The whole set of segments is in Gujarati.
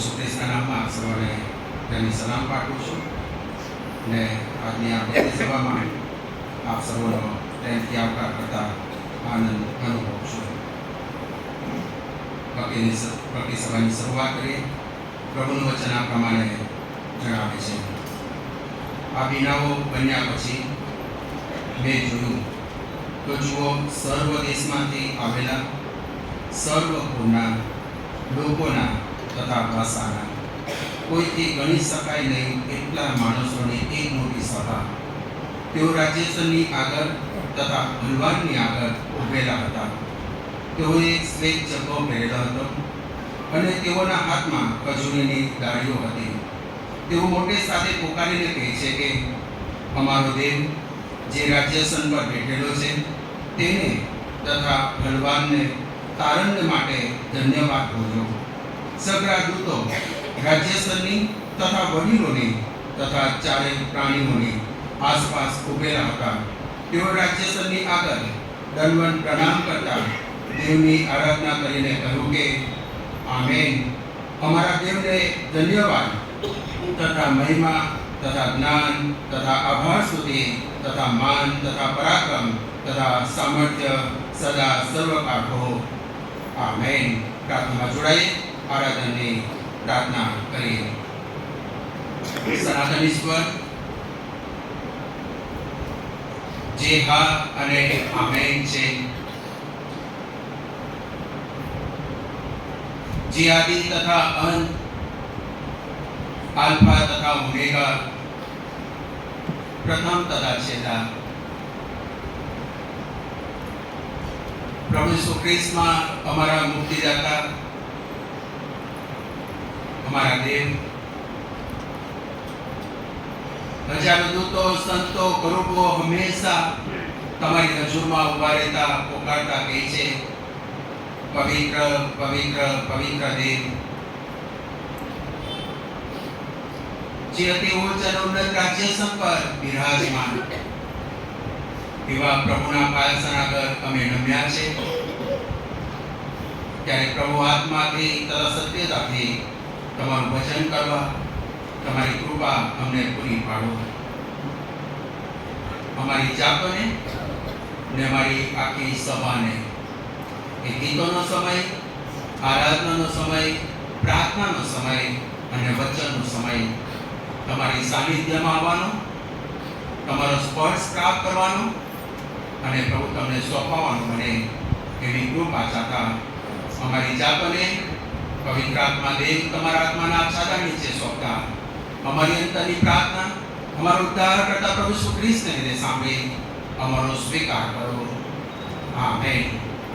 ઈસુ ખ્રિસ્તના નામમાં આપ સૌને તેની સલામ પાઠવું છું ને આજની આ ભક્તિ સભામાં આપ સૌનો પ્રેમથી આવકાર કરતા આનંદ અનુભવું છું. ભક્તિ સભાની શરૂઆત કરીએ. પ્રભુનું વચન આ પ્રમાણે જણાવે છે. આ બીનાઓ બન્યા પછી મેં જોયું તો જુઓ, સર્વ દેશમાંથી આવેલા સર્વ કુળના લોકોના તથા ભાષાના કોઈથી ગણી શકાય નહીં એટલા માણસોની એક મોટી સભા તેઓ રાજ્યસરની આગળ તથા બલવાનની આગળ ઉભેલા હતા. તેઓએ શ્વેત જબ્બો પહેરેલો હતો અને તેઓના હાથમાં ખજૂરીની ડાળીઓ હતી. તેઓ મોટે સાથે પોકારીને કહે છે કે અમારો દેવ જે રાજ્યસન પર બેઠેલો છે તેને તથા બલવાનને તારણને માટે ધન્યવાદ બોલ્યો. સગળા દૂતો રાજ્યસરની તથા વડીલોની તથા ચારે પ્રાણીઓની આસપાસ ઉભેલા હતા. તેઓ રાજ્યસરની આગળ દંડવત પ્રણામ કરતા દેવની આરાધના કરીને કહ્યું કે આમેન. અમારા દેવને ધન્યવાદ તથા મહિમા તથા જ્ઞાન તથા આભાર સ્તુતિ તથા માન તથા પરાક્રમ તથા સામર્થ્ય સદા સર્વકાળ હો. આમેન. પ્રાર્થનામાં જોડાઈએ, આરાધનની પ્રાર્થના કરીએ. સનાતન ઈશ્વર, જે હા અને આમેન છે, જે આદિ તથા અંત, આલ્ફા તથા ઓમેગા, પ્રથમ તથા છેલ્લા, પ્રભુ ઈસુ ખ્રિસ્તમાં અમારા મુક્તિદાતા, અમારા દેવ, હજારો દૂતો, સંતો, કરુબો હંમેશા તમારી હજુરમાં ઉભા રહેતા પોકારતા કહે છે પવિત્ર પવિત્ર પવિત્ર દેવ, જે અતિ ઉચ્ચ અને ઉન્નત રાજ્યસન પર બિરાજમાન એવા પ્રભુના પાલસન આગળ અમે નમ્યા છે. ત્યારે પ્રભુ આત્માથી તથા સત્યતાથી તમારું વચન કરવા તમારી કૃપા અમને પૂરી પાડો. અમારી જાતોને ને અમારી આખી સભાને એ ગીતોનો સમય, આરાધનાનો સમય, પ્રાર્થનાનો સમય અને વચનનો સમય તમારી સાનિધ્યમાં આવવાનો, તમારો સ્પર્શ પ્રાપ્ત કરવાનો અને પ્રભુ તમને સોંપવાનો બને એવી કૃપા ચાહતા અમારી જાતોને પવિત્ર આત્મા દેવ તમારા આત્માના આચ્છાદન નીચે સોંપતા અમારી અંતરની પ્રાર્થના અમારો ઉદ્ધાર કરતા પ્રભુ ઈસુ ખ્રિસ્તને લીધે સાંભળી અમારો સ્વીકાર કરો. આમેન.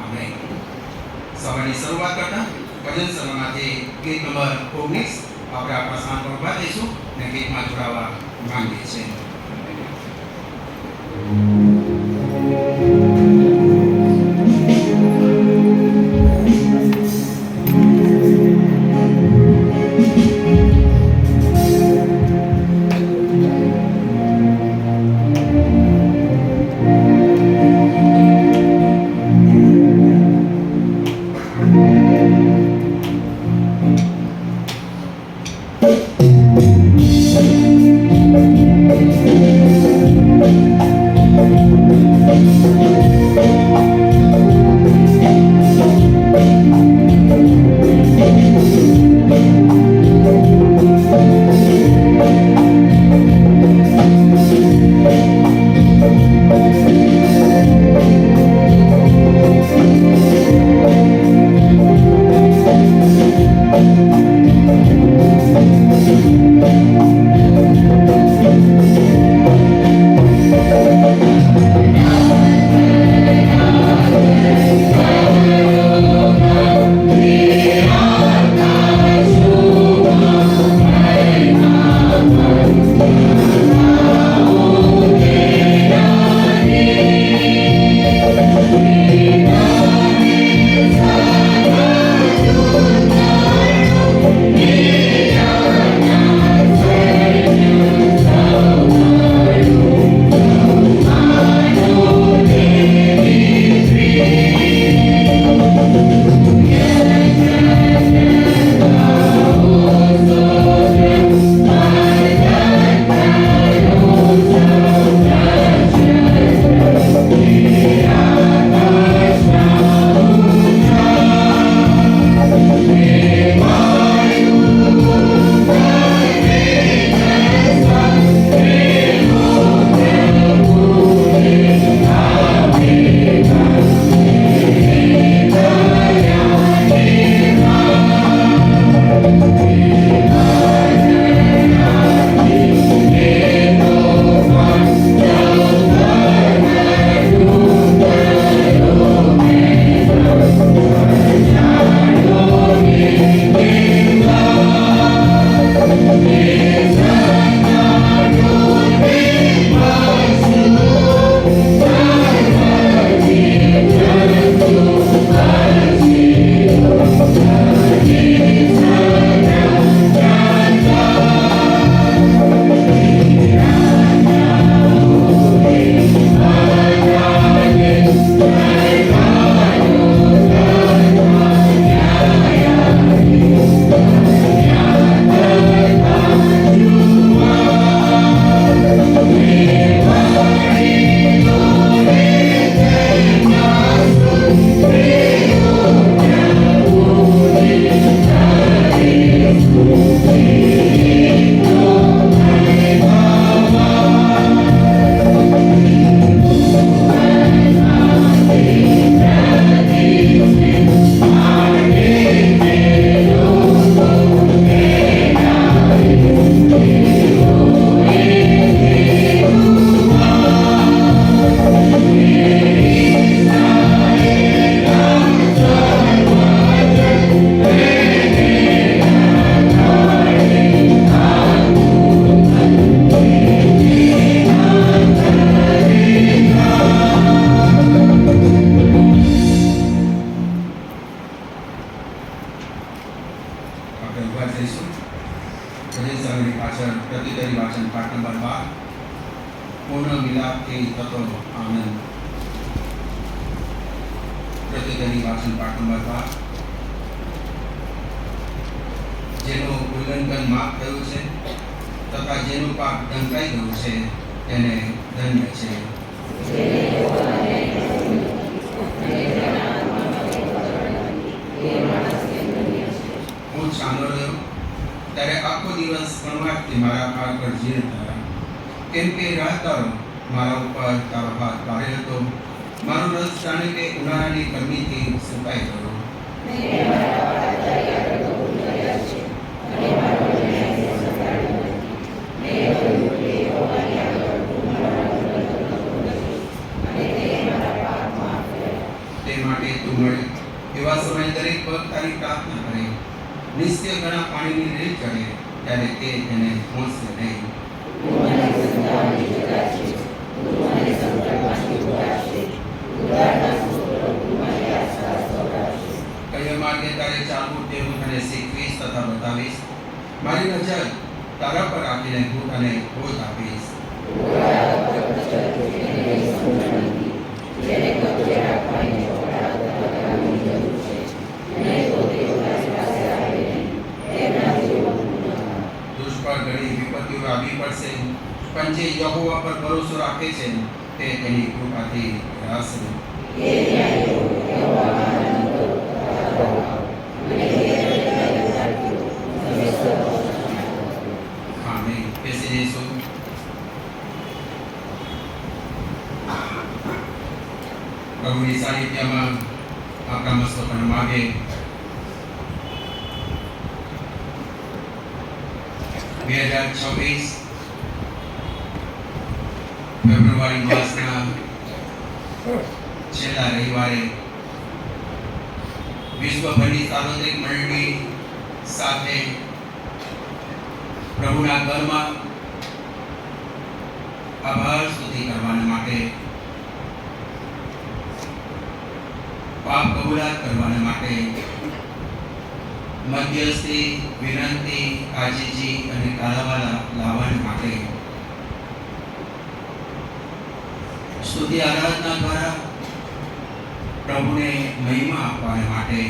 આમેન. સભાની શરૂઆત કરતા ભજન સભામાંથી ગીત નંબર 19 આપણે આપણા સ્થાન પર ઉભા થઈશું અને ગીતમાં જોડાવા માંગીએ છીએ. પૂર્ણ મિલાપથી થતો આનંદ. પ્રતિદિન વાચન પાઠ નંબર 12 ઉલ્લંઘન માફ થયું છે તથા જેનું પાપ ઢંકાઈ ગયું છે તેને ધન્ય છે. હું ચાંદો રહ્યો ત્યારે આખો દિવસ કણવાટથી મારા હાથ પર ઝીર થયા, કેમ કે રાહદારો મારા ઉપર તારો હાથ ભારે હતો. મારો રસ જાણે કે ઉનાળાની ગરમીથી સુકાઈ ગયો. તે માટે તું મળે એવા સમયે દરેક પગ તારી પ્રાર્થના કરે. નિત્ય ઘણા પાણીની રેલ ચડે ત્યારે તે તેને પહોંચશે નહીં. કયા માર્ગે તારે ચાલવું તે હું તને શીખવીશ તથા બતાવીશ. મારી નજર તારા પર રાખીને હું તને બોધ આપીશ. દુષ્ફળ ઘણી વિપત્તિઓ આવી પડશે, પણ જે યહોવા પર ભરોસો રાખે છે તે તેની કૃપાથી રહેશે. આમેન. બેસી જઈશું. પ્રભુની સાનિધ્યમાં આપણા મસ્તકોને માગે. ફેબ્રુઆરી માસના છેલ્લા રવિવારે વિશ્વભરની સાર્વત્રિક મંડળી સાથે પ્રભુના ઘરમાં આભાર સ્તુતિ કરવાના માટે, પાપ કબૂલાત કરવાના માટે, મધ્યસ્થી, વિનંતી, આજીજી અને કાળાવા લાવવા માટે, સ્તુતિ આરાધના દ્વારા પ્રભુને મહિમા આપવા માટે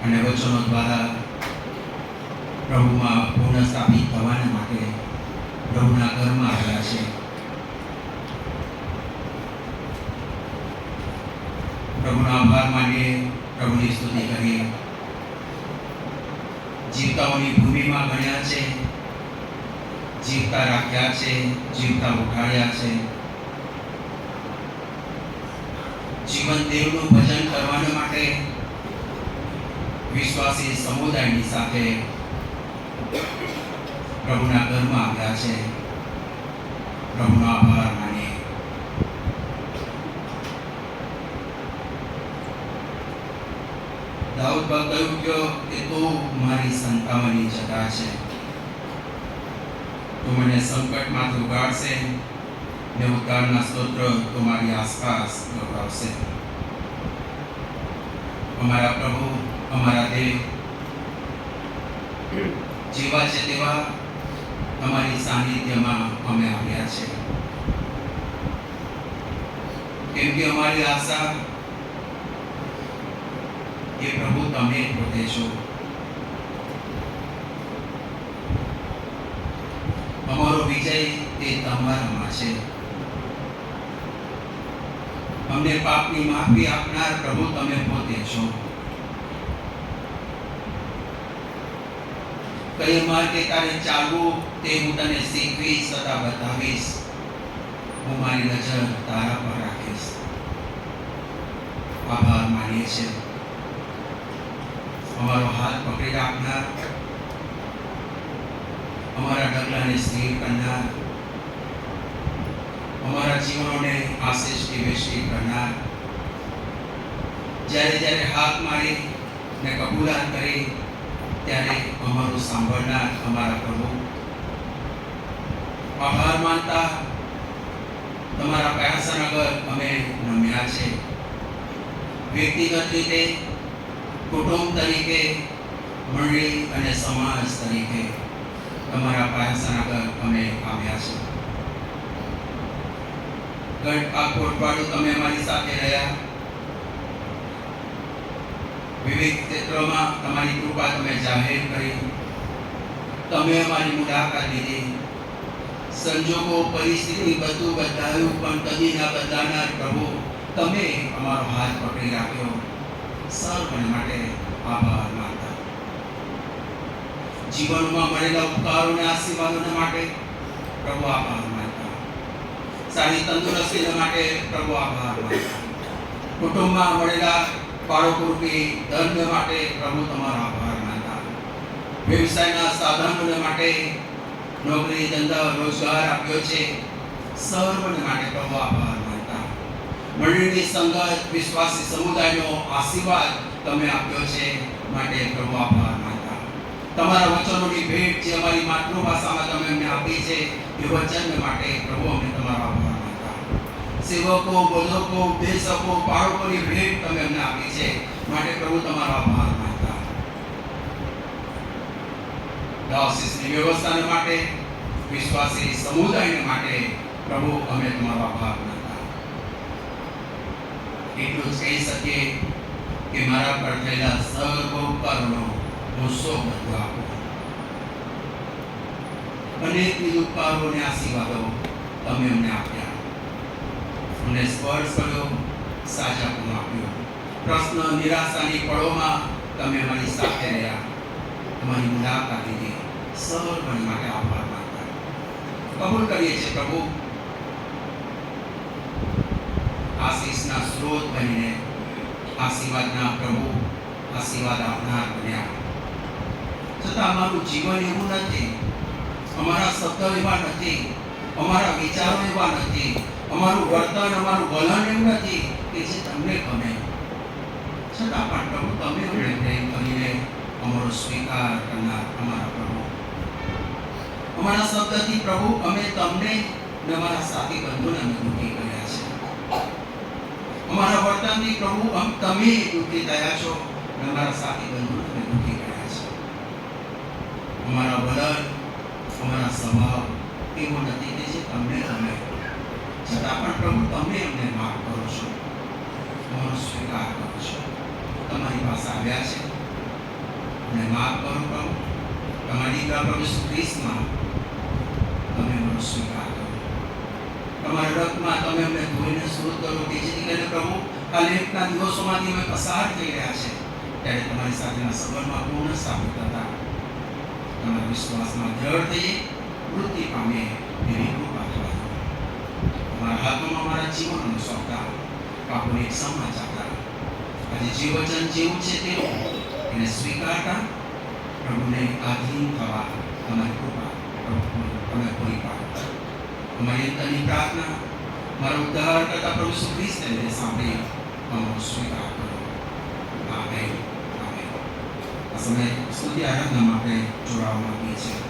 અને વચનો દ્વારા પ્રભુમાં પુનઃ સ્થાપિત થવાના માટે પ્રભુના ઘરમાં આવ્યા છે. પ્રભુનો આભાર માનીએ, પ્રભુની સ્તુતિ કરીએ. જીવતાઓની ભૂમિમાં ગણ્યા છે, જીવતા રાખ્યા છે, જીવતા ઉઠાડ્યા છે. જીવન દેવનું ભજન કરવાના માટે વિશ્વાસી સમુદાયની સાથે પ્રભુના ઘરમાં આવ્યા છે. પ્રભુનો આભાર માનીએ. દાઉદ કહ્યું કે તું મારી સંતાવાની જગા છે, તું મને સંકટમાંથી ઉગાડશે ને ઉદ્ધારના સ્તોત્ર તમારી આસપાસ ગૌરવશે. અમારા પ્રભુ, અમારા દેવ, જેવા છે તેવા તમારી સાનિધ્યમાં અમે આવ્યા છે, કેમ કે અમારી આશા એ પ્રભુ તમે પોતે છો. અમારો વિજય તે તમારામાં છે. અમને પાપની માફી આપનાર પ્રભુ તમે પોતે છો. કઈ માર્ગે તારે ચાલવું તે હું તને શીખવીશ તથા બતાવીશ. હું મારી નજર તારા પર રાખીશ. આભાર માનીએ છીએ. અમારો હાથ પકડી રાખનાર, અમારા ડગલાને સ્થિર કરનાર, અમારા જીવનોને આશીષથી વેષ્ટિત કરનાર, જ્યારે જ્યારે હાથ મારી ને કબૂલાત કરી ત્યારે અમારું સાંભળનાર અમારા પ્રભુ, આભાર માનતા તમારા પ્યાસન આગળ અમે નમ્યા છે. વ્યક્તિગત રીતે, કુટુંબ તરીકે, મંડળી અને સમાજ તરીકે તમારા પ્યાસન આગળ અમે આવ્યા છે. ગઢ આ કોટવાડું તમે અમારી સાથે રહ્યા. વિવિધ ક્ષેત્રોમાં તમારી કૃપા તમે જાહેર કરી, તમે અમારી મુલાકાત લીધી. સંજોગો, પરિસ્થિતિ બધું બદલાયું, પણ કદી ના બદલાનાર પ્રભુ તમે અમારો હાથ પકડી રાખ્યો. સર્વને માટે આભાર માનતા. જીવનમાં મળેલા ઉપકારો અને આશીર્વાદોને માટે પ્રભુ આભાર માનતા. સારી તંદુરસ્તી માટે પ્રભુ આભાર માનતા. કુટુંબમાં મળેલા બાળકોરૂપી ધન માટે પ્રભુ તમારો આભાર માનતા. વ્યવસાયના સાધનોને માટે, નોકરી, ધંધા, રોજગાર આપ્યો છે, સર્વને માટે પ્રભુ આભાર માનતા. મંડળીની સંગત, વિશ્વાસી સમુદાયનો આશીર્વાદ તમે આપ્યો છે, માટે પ્રભુ આભાર માનતા. તમારા વચનોની ભેટ જે અમારી માતૃભાષામાં તમે અમને આપી છે, એ વચન માટે પ્રભુ અમને તમારો આભાર માનતા. સેવકો, બોધકો, ઉપદેશકો, બાળકોની ભેટ તમે અમને આપી છે, માટે પ્રભુ તમારો આભાર માનતા. ડાયોસિસની વ્યવસ્થાને માટે, વિશ્વાસી સમુદાયને માટે પ્રભુ અમે તમારો આભાર માનતા. એટલું જ કહી શકીએ કે મારા પર થયેલા સર્વ ઉપકારોનો ગુસ્સો બધો આપો. અનેક ઉપકારો અને આશીર્વાદો તમે અમને આપ્યા. અમને સ્પર્શ કર્યો, સાજાપણું આપ્યું. પ્રશ્ન, નિરાશાની પળોમાં તમે અમારી સાથે રહ્યા, અમારી મુલાકાત લીધી. સર્વને માટે આભાર માનતા. કબૂલ કરીએ છીએ પ્રભુ, આશીષના સ્ત્રોત બનીને આશીર્વાદના પ્રભુ, આશીર્વાદ આપનાર બન્યા. છતાં અમારું જીવન એવું નથી, અમારા શબ્દ એવા નથી, અમારા વિચારો એવા નથી, અમારું વર્તન, અમારું વલણ એવું નથી કે જે તમને ગમે. છતાં પણ પ્રભુ તમે અમને પ્રેમ કરીને અમારો સ્વીકાર કરનાર અમારા પ્રભુ. અમારા શબ્દથી પ્રભુ અમે તમને અને અમારા સાથી બંધુને અમે દુઃખી કર્યા છે. અમારા વર્તનથી પ્રભુ તમે દુઃખી થયા છો અને અમારા સાથી બંધુને અમે દુઃખી કર્યા છે. અમારા વલણ, અમારા સ્વભાવ એવો નથી કે જે તમને ગમે. છતાં પણ પ્રભુ તમે અમને માફ કરો છો, અમારો સ્વીકાર કરો છો. તમારી પાસે આવ્યા છે અને માફ કરો પ્રભુ. તમારી દીકરા પ્રભુ ઈસુ ખ્રિસ્તમાં તમે અમારો સ્વીકાર કરો. તમારા રક્તમાં તમે અમને ધોઈને શુદ્ધ કરો, કે જેથી કરીને પ્રભુ આ લેખના દિવસોમાંથી અમે પસાર થઈ રહ્યા છે ત્યારે તમારી સાથેના સંબંધમાં પૂર્ણ સ્થાપિત થતા તમારા વિશ્વાસમાં દ્રઢ થઈએ, વૃદ્ધિ પામીએ એવી કૃપા થવા દો. તમારા હાથમાં અમારા જીવનને સોંપતા, પાપોને એક સમાચાર આજે જે વચન જેવું છે તેવું એને સ્વીકારતા પ્રભુને આધીન થવા અમારી કૃપા તમે પૂરી પાડો. અમારી અંતરની પ્રાર્થના મારો ઉદ્ધાર કરતા પ્રભુ ઈસુ ખ્રિસ્તને સાંભળી અમારો સ્વીકાર કરો. આમેન. આમેન. આ સમયે સ્તુતિ આરાધના માટે જોડાવા માંગીએ છીએ.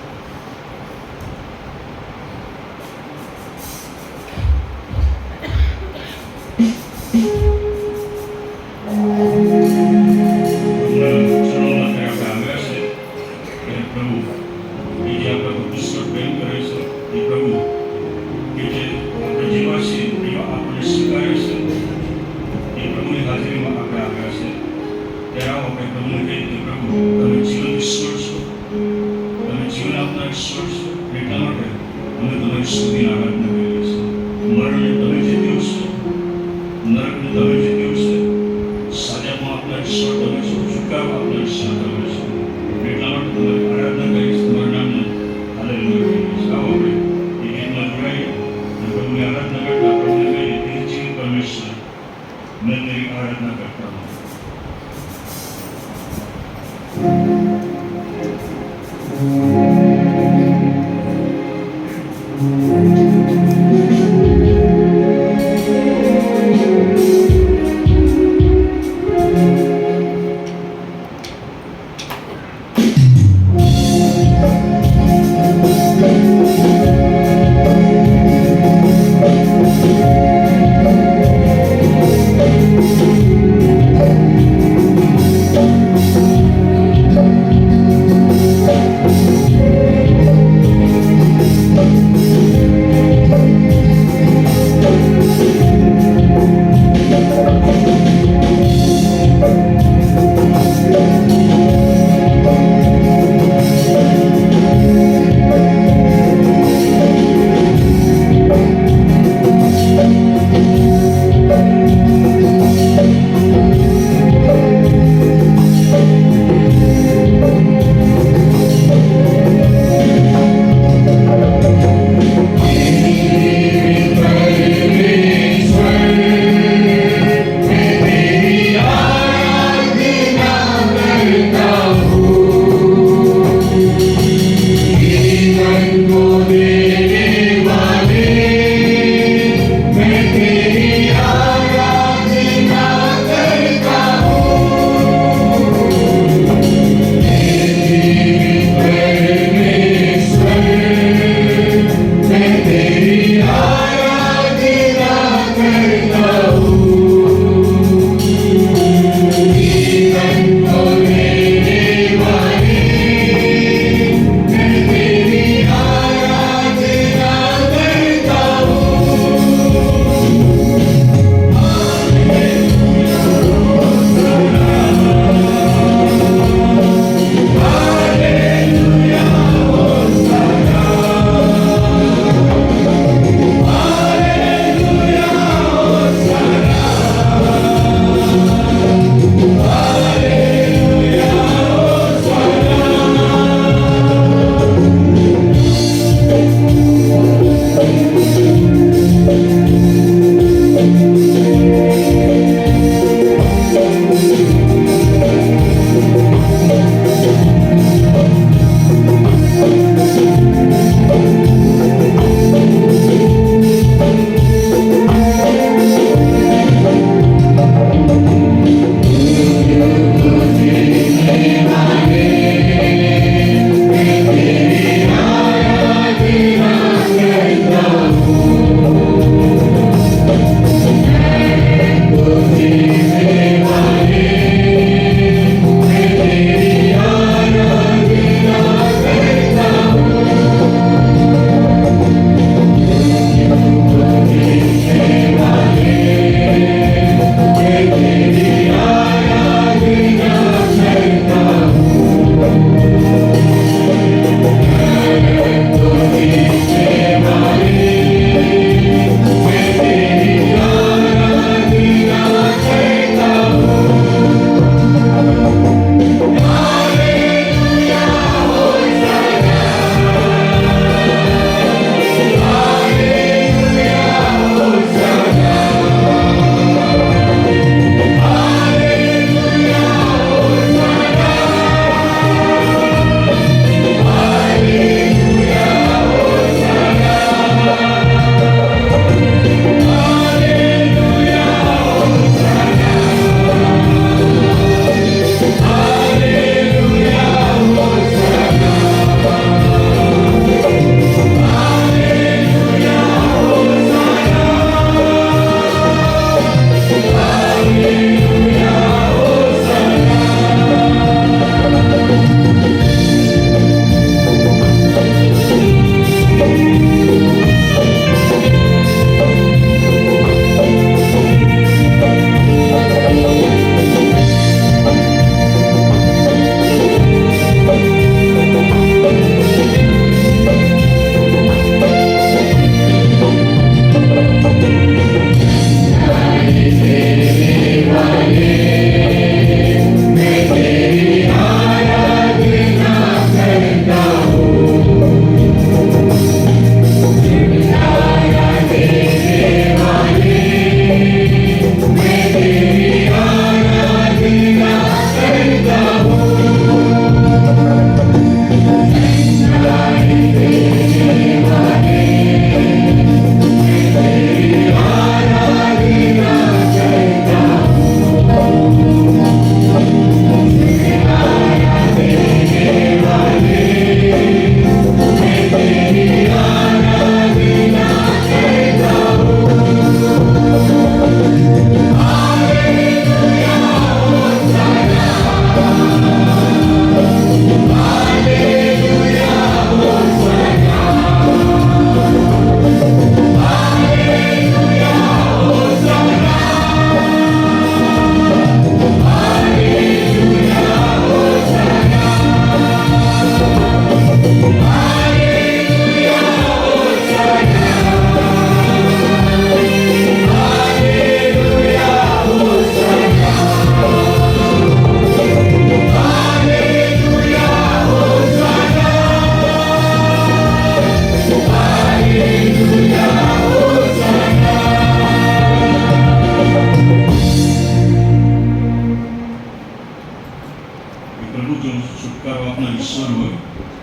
कि प्रभु जो छुटकारो अपना ईश्वर हो,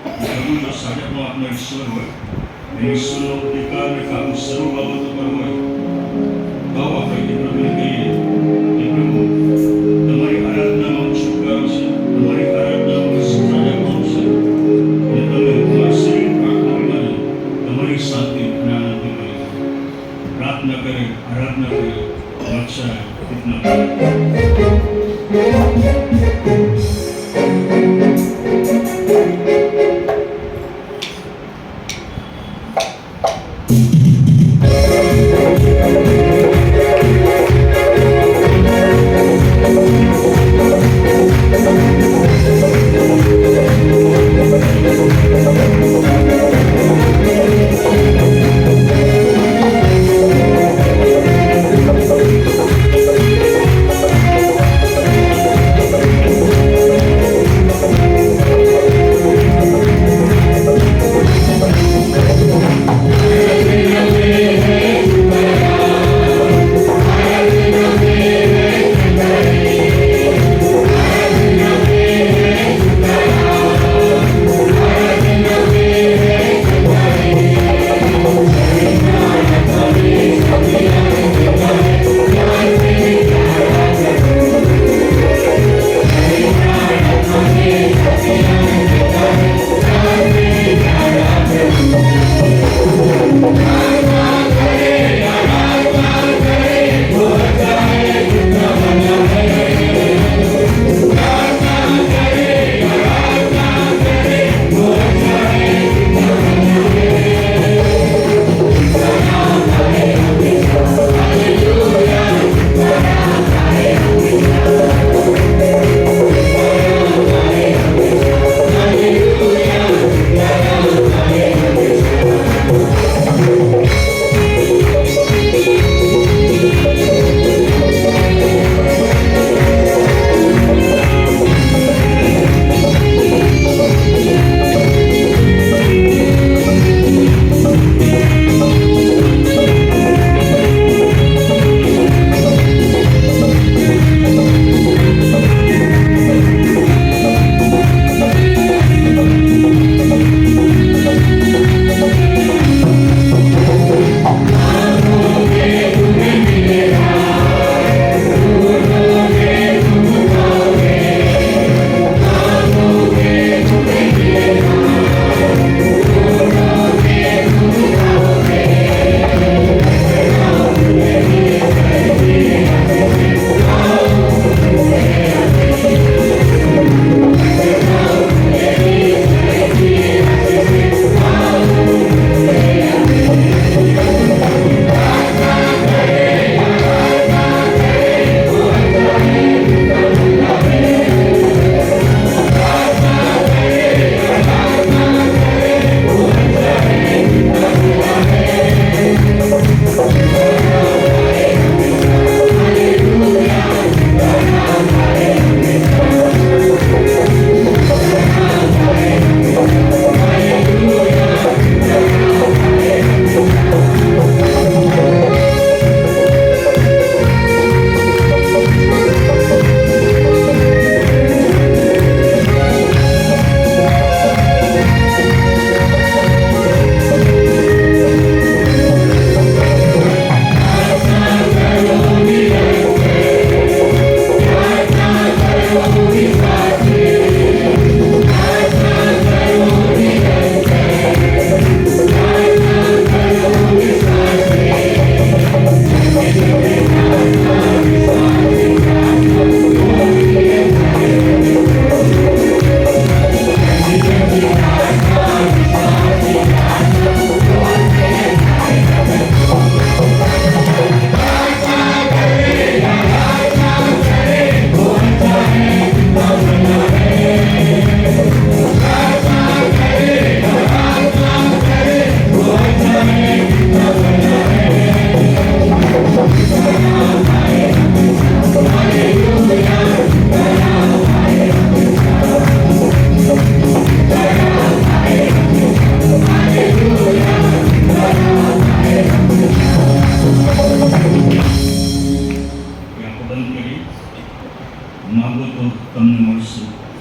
प्रभु जो साजनो अपना ईश्वर हो, ईश्वर अधिकार में काम सर्व बाबतों पर हो, तो आप प्रभु ने कहिए कि प्रभु तुम्हारी आराधना में छुटकारो से, तुम्हारी आराधना में साजा करो से, और तुम्हें शरीर प्रार्थना में तुम्हारी शांति आनंद मिलेगा। प्रार्थना करें, आराधना करें, रक्षा है कितना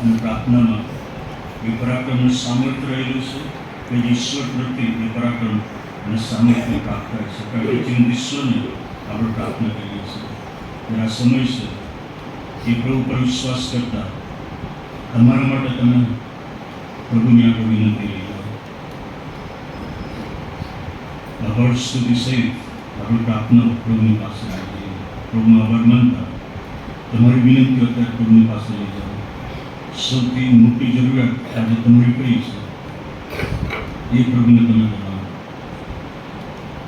અને પ્રાર્થનામાં એ પરાક્રમનું સામર્થ્ય રહેલું છે કે જે ઈશ્વર પ્રત્યે એ પરાક્રમ અને સામર્થ્ય પ્રાપ્ત થાય છે. કારણ કે જીવંત ઈશ્વરને આપણે પ્રાર્થના કરીએ છીએ. અને આ સમય છે એ પ્રભુ પર વિશ્વાસ કરતા તમારા માટે તમે પ્રભુની આગળ વિનંતી લઈ જાઓ. આભાર સ્તુતિ સહિત આપણી પ્રાર્થના પ્રભુની પાસે આવી જઈએ. પ્રભુનો આભાર માનતા તમારી વિનંતીઓ અત્યારે પ્રભુની પાસે લઈ જાઓ. સૌથી મોટી જરૂરિયાત આજે તમારી કઈ છે એ પ્રભુને તમે જણાવો.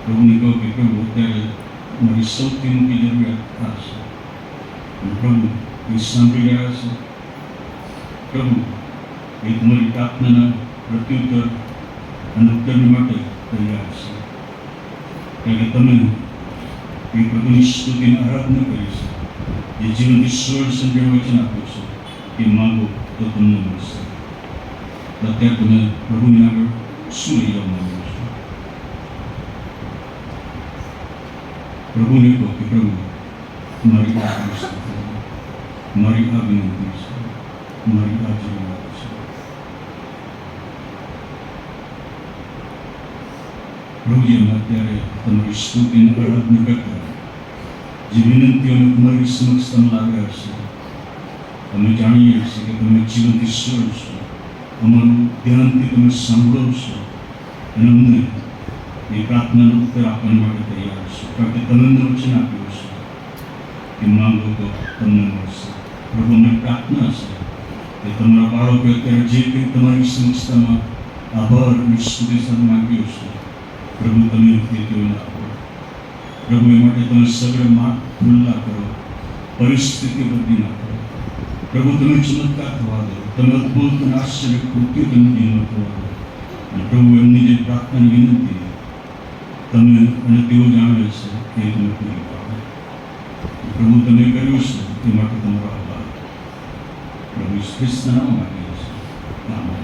પ્રભુને કહો કે પ્રભુ અત્યારે મારી સૌથી મોટી જરૂરિયાત આ છે. અને પ્રભુ એ સાંભળી રહ્યા છે. પ્રભુ એ તમારી પ્રાર્થનાના પ્રત્યુત્તર અને ઉત્તરની માટે તૈયાર છે. કારણ કે તમે એ પ્રભુની સ્તુતિને આરાધના કરી છે. જે જીવન ઈશ્વર સંજય વચન આપ્યું છે કે માગો તો તમને મળશે. અત્યારે તમે પ્રભુની આગળ શું લઈ જવા માંગો છો? પ્રભુને કહો કે પ્રભુ મારી આ વસ્તુ છે, મારી આ વિનંતી છે, મારી આ જરૂરિયાત છે. પ્રભુજીમાં અત્યારે તમારી સ્તુતિને આરાધના કરતા જે વિનંતીઓને તમારી સમક્ષ તમે લાવ્યા છે, અમે જાણીએ છીએ કે તમે જીવંત ઈશ્વર છો. અમારું ધ્યાનથી તમે સાંભળો છો અને અમને એ પ્રાર્થનાનો ઉત્તર આપવા માટે તૈયાર છો. કારણ કે તમે વચન આપ્યું છે કે માંગો તો તમને મળશે. પ્રભુ અમે પ્રાર્થના છે કે તમારા બાળકો અત્યારે જે કંઈ તમારી સમક્ષતામાં આભાર અને સ્તુતિ સાથે માંગ્યો છે, પ્રભુ તમે તેઓને આપો. પ્રભુ એ માટે તમે સગળે માર્ગ ખુલ્લા કરો, પરિસ્થિતિ બદલી નાખો. પ્રભુ તમે ચમત્કાર થવા દો, તમે અદ્ભુત અને આશ્ચર્ય કૃત્યો તમે જીવન થવા દો. અને પ્રભુ એમની જે પ્રાર્થનાની વિનંતી તમે અને તેઓ જાણે છે એ તમે પૂરી પાડો. પ્રભુ તમે કર્યું છે તે માટે તમારો આભાર. પ્રભુ ખ્રિસ્તના નામ માંગીએ છીએ. આમેન.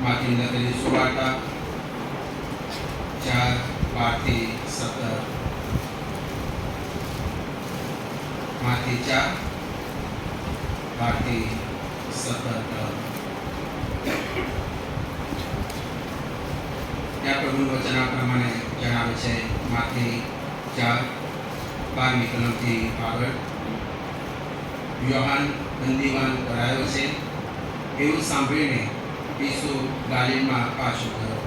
માંથી લખેલી સુવાર્તા 4:12-17 માંથી 4:12-17 ત્યાં પ્રભુનું વચન આ પ્રમાણે જણાવે છે. માંથી 4:12 કલમથી આગળ. યોહાન બંદીવાન કરાયો છે એવું સાંભળીને ઈસુ ગાલિલમાં પાછો ગયો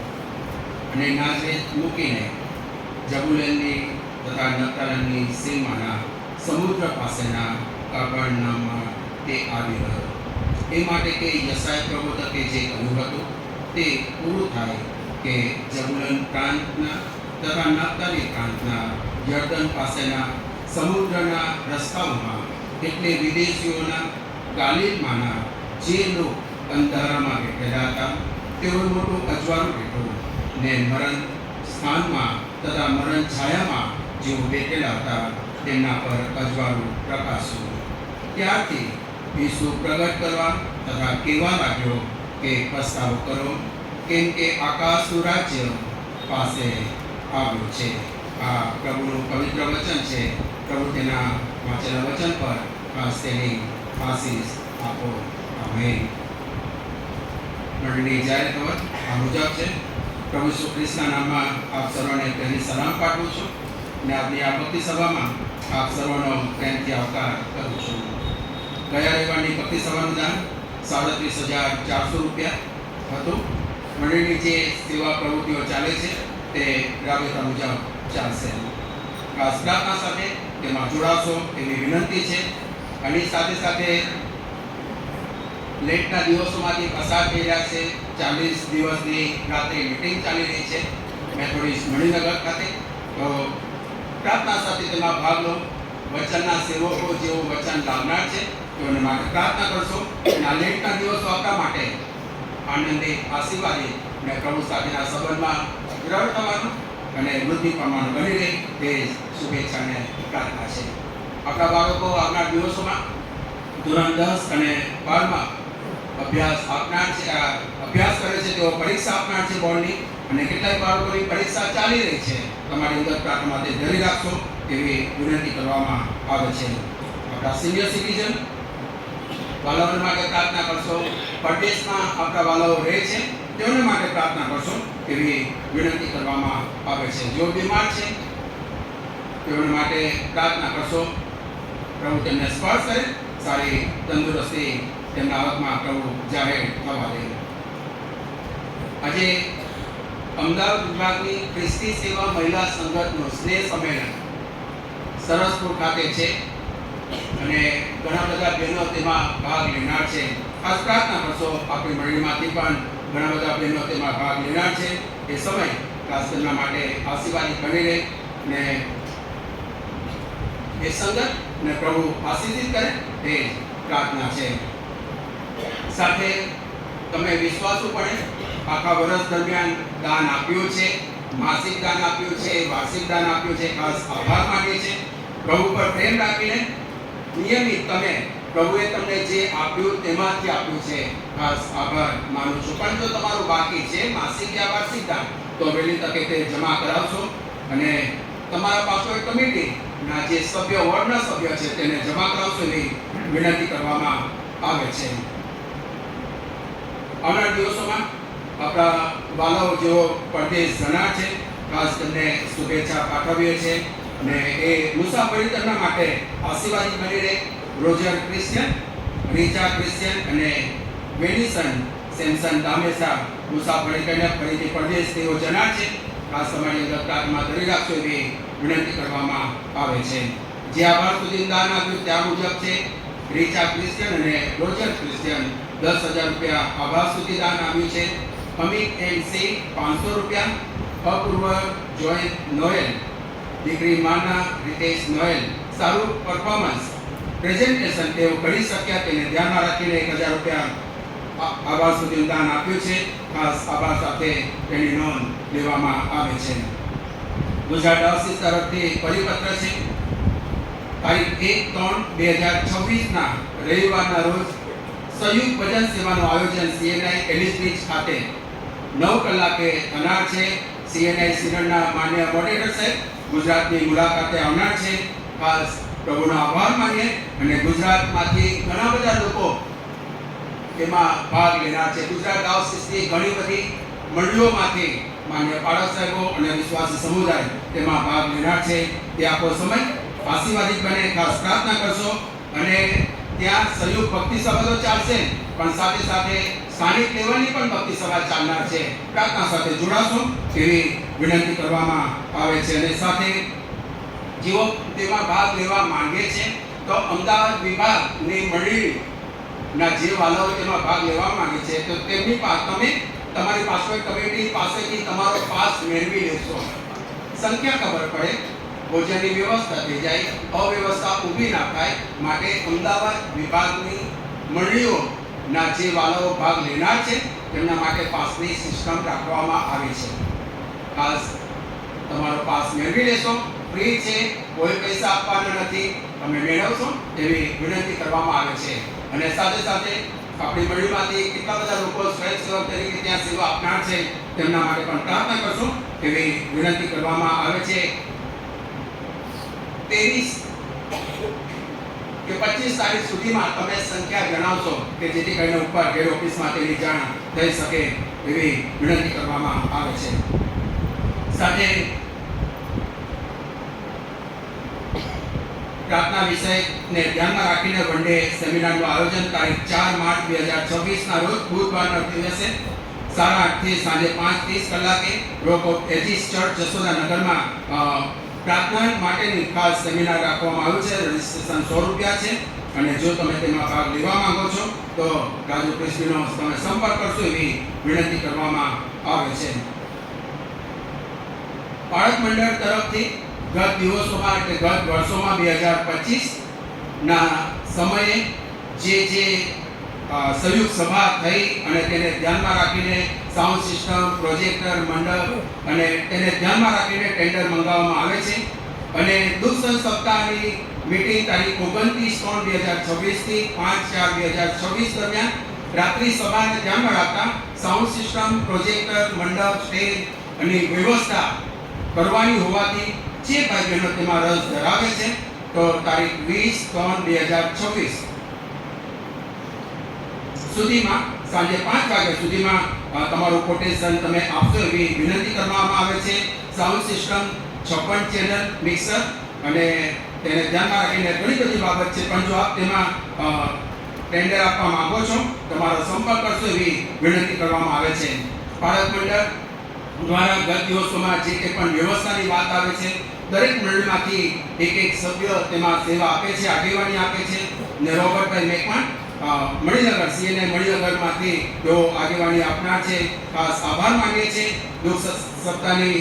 અને નાઝરેથ મૂકીને જબુલનની તથા નફ્તાલીની સીમાના સમુદ્ર પાસેના કફરનાહુમમાં તે આવી રહ્યો. એ માટે કે યશાયા પ્રવક્તાએ જે કહ્યું હતું તે પૂરું થાય કે જબુલન પ્રાંતના તથા નફ્તાલી પ્રાંતના યર્દન પાસેના સમુદ્રના રસ્તાઓમાં એટલે વિદેશીઓના ગાલિલમાંના જે લોકો અંધારામાં બેઠેલા હતા તેઓ મોટું અજવાળું બેઠું ને મરણ સ્થાનમાં તથા મરણ છાયામાં જેઓ બેઠેલા હતા તેમના પર અજવાળું પ્રકાશ્યું. ત્યારથી ઈસુ પ્રગટ કરવા તથા કહેવા લાગ્યો કે પસ્તાવો કરો, કેમ કે આકાશનું રાજ્ય પાસે આવ્યું છે. આ પ્રભુનું પવિત્ર વચન છે. પ્રભુ તેના વાંચેલા વચન પર ખાસ તેની આશીષ આપો. આમેન. મંડળની જાહેર ખબર આ મુજબ છે. પ્રભુ ઈસુ ખ્રિસ્તના નામમાં આપ સર્વને પહેલી સલામ પાઠવું છું અને આપની આ ભક્તિ સભામાં આપ સર્વનો પ્રેમથી આવકાર કરું છું. ગયા રવિવારની ભક્તિ સભાનું દાન 37,400 રૂપિયા હતું. મંડળની જે સેવા પ્રવૃત્તિઓ ચાલે છે તે રાબેતા મુજબ ચાલશે. ખાસ પ્રાર્થના સાથે તેમાં જોડાશો એવી વિનંતી છે. અને સાથે સાથે લેટના દિવસોમાંથી પસાર થઈ રહ્યા છે. 40 દિવસની રાત્રે મીટિંગ ચાલી રહી છે મેથોડિસ્ટ મણિનગર ખાતે. તો પ્રાર્થના સાથે તેમાં ભાગ લો. વચનના સેવકો જેઓ વચન લાવનાર છે તેઓને માટે પ્રાર્થના કરશો. અને આ લેટના દિવસો આપણા માટે આનંદી, આશીર્વાદી અને પ્રભુ સાથેના સંબંધમાં દ્રઢ થવાનું અને વૃદ્ધિ પ્રમાણ બની રહે તે શુભેચ્છા અને પ્રાર્થના છે. આપણા બાળકો આવનાર દિવસોમાં ધોરણ 10 અને 12માં અભ્યાસ કરે છે. તેઓ પરીક્ષા આપનાર છે બોર્ડની, અને કેટલાક બાળકોની પરીક્ષા ચાલી રહી છે. તમારી અંદર પ્રાર્થના માટે ધરી રાખશો એવી વિનંતી કરવામાં આવે છે. આપણા સિનિયર સિટીઝન વાલાઓ માટે પ્રાર્થના કરશો. પરદેશમાં આપણા વાલાઓ રહે છે તેઓને માટે પ્રાર્થના કરશો એવી વિનંતી કરવામાં આવે છે. જેઓ બીમાર છે તેઓને માટે પ્રાર્થના કરશો. પ્રભુ તેમને સ્પર્શ કરે, સારી તંદુરસ્તી તેમના હાથમાં પ્રભુ જાહેર થવા દે. આજે અમદાવાદ વિભાગની ખ્રિસ્તી સેવા મહિલા સંગઠનનું સ્નેહ સંમેલન સરસપુર ખાતે છે અને ઘણા બધા બહેનો તેમાં ભાગ લેનાર છે. ખાસ પ્રાર્થના કરશો આપણી મંડળીમાંથી પણ ઘણા બધા બહેનો તેમાં ભાગ લેનાર છે. એ સમય ખાસ તેમના માટે આશીર્વાદી બની રહે ને એ સંગત ને પ્રભુ આશીર્વાદિત કરે તે પ્રાર્થના છે. સાથે તમે વિશ્વાસુપણે આખા વર્ષ દરમિયાન દાન આપ્યું છે, માસિક દાન આપ્યું છે, વાર્ષિક દાન આપ્યું છે. ખાસ આભાર માનીએ છીએ. પ્રભુ પર પ્રેમ રાખીને નિયમિત તમે પ્રભુએ તમને જે આપ્યું તેમાંથી આપ્યું છે. ખાસ આભાર માનું છું. પણ જો તમારું બાકી છે માસિક યા વાર્ષિક દાન તો વહેલી તકે તે જમા કરાવશો અને તમારા પાસપોર્ટ કમિટીના જે સભ્ય, વોર્ડના સભ્ય છે તેને જમા કરાવશો એવી વિનંતી કરવામાં આવે છે. આવનાર દિવસોમાં આપણા વાલાઓ જેઓ પરદેશ જનાર છે ખાસ તેમને શુભેચ્છા પાઠવીએ છીએ અને એ મુસાફરી તેમના માટે આશીર્વાદી બની રહે. રોજર ક્રિશ્ચિયન, રીચા ક્રિશ્ચિયન અને વેનિસન સેમસન દામેસા મુસાફરી કરીને ફરીથી પરદેશ તેઓ જનાર છે. ખાસ તમારી અંદર પ્રાર્થના કરી રાખશો એવી વિનંતી કરવામાં આવે છે. જે આભાર સુધી દાન આપ્યું ત્યાં મુજબ છે. રીચા ક્રિશ્ચિયન અને રોજર ક્રિશ્ચિયન 10,000 રૂપિયા આભાર સુધી દાન આવ્યું છે. અમિત એન્ડ સી 500 રૂપિયા. અપૂર્વ જોય નોએલ, દીકરી માના રીતેશ નોએલ, સારું પરફોર્મન્સ પ્રેઝન્ટેશન તેઓ કરી શક્યા તેને ધ્યાનમાં રાખીને 1,000 રૂપિયા આભાર સુધી દાન આપ્યું છે. ખાસ આભાર સાથે તેની નોંધ લેવામાં આવે છે. ગુજરાત ડાયોસીસ તરફથી પરિપત્ર છે. તારીખ 1/3/2026ના રવિવારના રોજ સંયુક્ત ભજન સેવાનું આયોજન CNI એલિસ બીચ ખાતે 9 કલાકે થનાર છે. CNI સિનડના માન્ય મોડરેટર સાહેબ ગુજરાતની મુલાકાતે આવનાર છે. ખાસ પ્રભુનો આભાર માનીએ અને ગુજરાતમાંથી ઘણા બધા લોકો તેમાં ભાગ લેનાર છે. ગુજરાત ડાયોસીસની ઘણી બધી મંડળીઓમાંથી માન્ય પાળક સાહેબો અને વિશ્વાસી સમુદાય તેમાં ભાગ લેનાર છે. તે આપણો સમય આશીર્વાદિત બને. ખાસ પ્રાર્થના કરશો અને ત્યાં સંયુક્ત ભક્તિ સભા તો ચાલશે પણ સાથે સાથે સ્થાનિક લેવલની પણ ભક્તિ સભા ચાલનાર છે. પ્રાર્થના સાથે જોડાશો એવી વિનંતી કરવામાં આવે છે. અને સાથે જેઓ તેમાં ભાગ લેવા માંગે છે તો અમદાવાદ વિભાગની મંડળીના જે વાલાઓ તેમાં ભાગ લેવા માંગે છે તો તેમની તમે તમારી પાસપોર્ટ કમિટી પાસેથી તમારો પાસ મેળવી લેશો. સંખ્યા ખબર પડે, ભોજનની વ્યવસ્થા થઈ જાય, અવ્યવસ્થા ઊભી ના થાય. માટે અમદાવાદ વિભાગની મંડળીઓના જે વાલાઓ ભાગ લેનાર છે તેમના માટે પાસની સિસ્ટમ રાખવામાં આવી છે. ખાસ તમારો પાસ મેળવી લેશો. ફ્રી છે, કોઈ પૈસા આપવાના નથી, તમે મેળવશો એવી વિનંતી કરવામાં આવે છે. અને સાથે સાથે આપણી મંડળીમાંથી કેટલા બધા લોકો સ્વયંસેવક તરીકે ત્યાં સેવા આપનાર છે તેમના માટે પણ પ્રાર્થના કરશું એવી વિનંતી કરવામાં આવે છે. 23 કે 25 તારીખ સુધીમાં તમે સંખ્યા જણાવશો કે જેથી કરીને ઉપર હેડ ઓફિસમાં તેની જાણ થઈ શકે એવી વિનંતી કરવામાં આવે છે. સાથે પ્રાર્થના વિષયને ધ્યાનમાં રાખીને વન ડે સેમિનારનું આયોજન તારીખ 4 માર્ચ 2026ના રોજ બુધવારના દિવસે 8:30 થી સાંજે 5:30 કલાકે રોક ઓફ એજીસ ચર્ચ જસોદાનગરમાં પ્રાર્થના માટેની ખાસ સેમિનાર રાખવામાં આવ્યું છે. રજિસ્ટ્રેશન ₹100 છે અને જો તમે તેમાં ભાગ લેવા માંગો છો તો રાજુ ક્રિસ્ટીનો તમે સંપર્ક કરશો એવી વિનંતી કરવામાં આવે છે. બાળક મંડળ તરફથી ગત દિવસોમાં એટલે ગત વર્ષોમાં 2025ના સમયે જે સંયુક્ત સભા થઈ અને તેને ધ્યાનમાં રાખીને સાઉન્ડ સિસ્ટમ, પ્રોજેક્ટર, મંડપ અને તેને ધ્યાનમાં રાખીને ટેન્ડર મંગાવવામાં આવે છે અને દુઃખ સપ્તાહની મીટિંગ તારીખ 29/3/2026 થી 5/4/2026 દરમિયાન રાત્રિ સભાને ધ્યાનમાં રાખતા સાઉન્ડ સિસ્ટમ, પ્રોજેક્ટર, મંડપ, સ્ટેજ અને વ્યવસ્થા કરવાની હોવાથી જે ભાઈ બહેનો તેમાં રસ ધરાવે છે તો તારીખ 20/3/2026 સુધીમાં સાંજે 5 વાગ્યા સુધીમાં તમારું કોટેશન તમે આપશો એવી વિનંતી કરવામાં આવે છે. સાઉન્ડ સિસ્ટમ 56 ચેનલ મિક્સર અને તેને ધ્યાનમાં રાખીને ઘણી બધી બાબત છે પણ જો આપ તેમાં ટેન્ડર આપવા માંગો છો તમારો સંપર્ક કરશો એવી વિનંતી કરવામાં આવે છે. બાળક મંડળ દ્વારા ગત દિવસોમાં જે કંઈ પણ વ્યવસ્થાની વાત આવે છે દરેક મંડળમાંથી એક સભ્ય તેમાં સેવા આપે છે, આગેવાની આપે છે ને રોબર્ટભાઈ મેકવાન મણિનગર સીએનએ મણિનગરમાંથી તેઓ આગેવાની આપનાર છે. ખાસ આભાર માનીએ છીએ. દુઃખ સપ્તાહની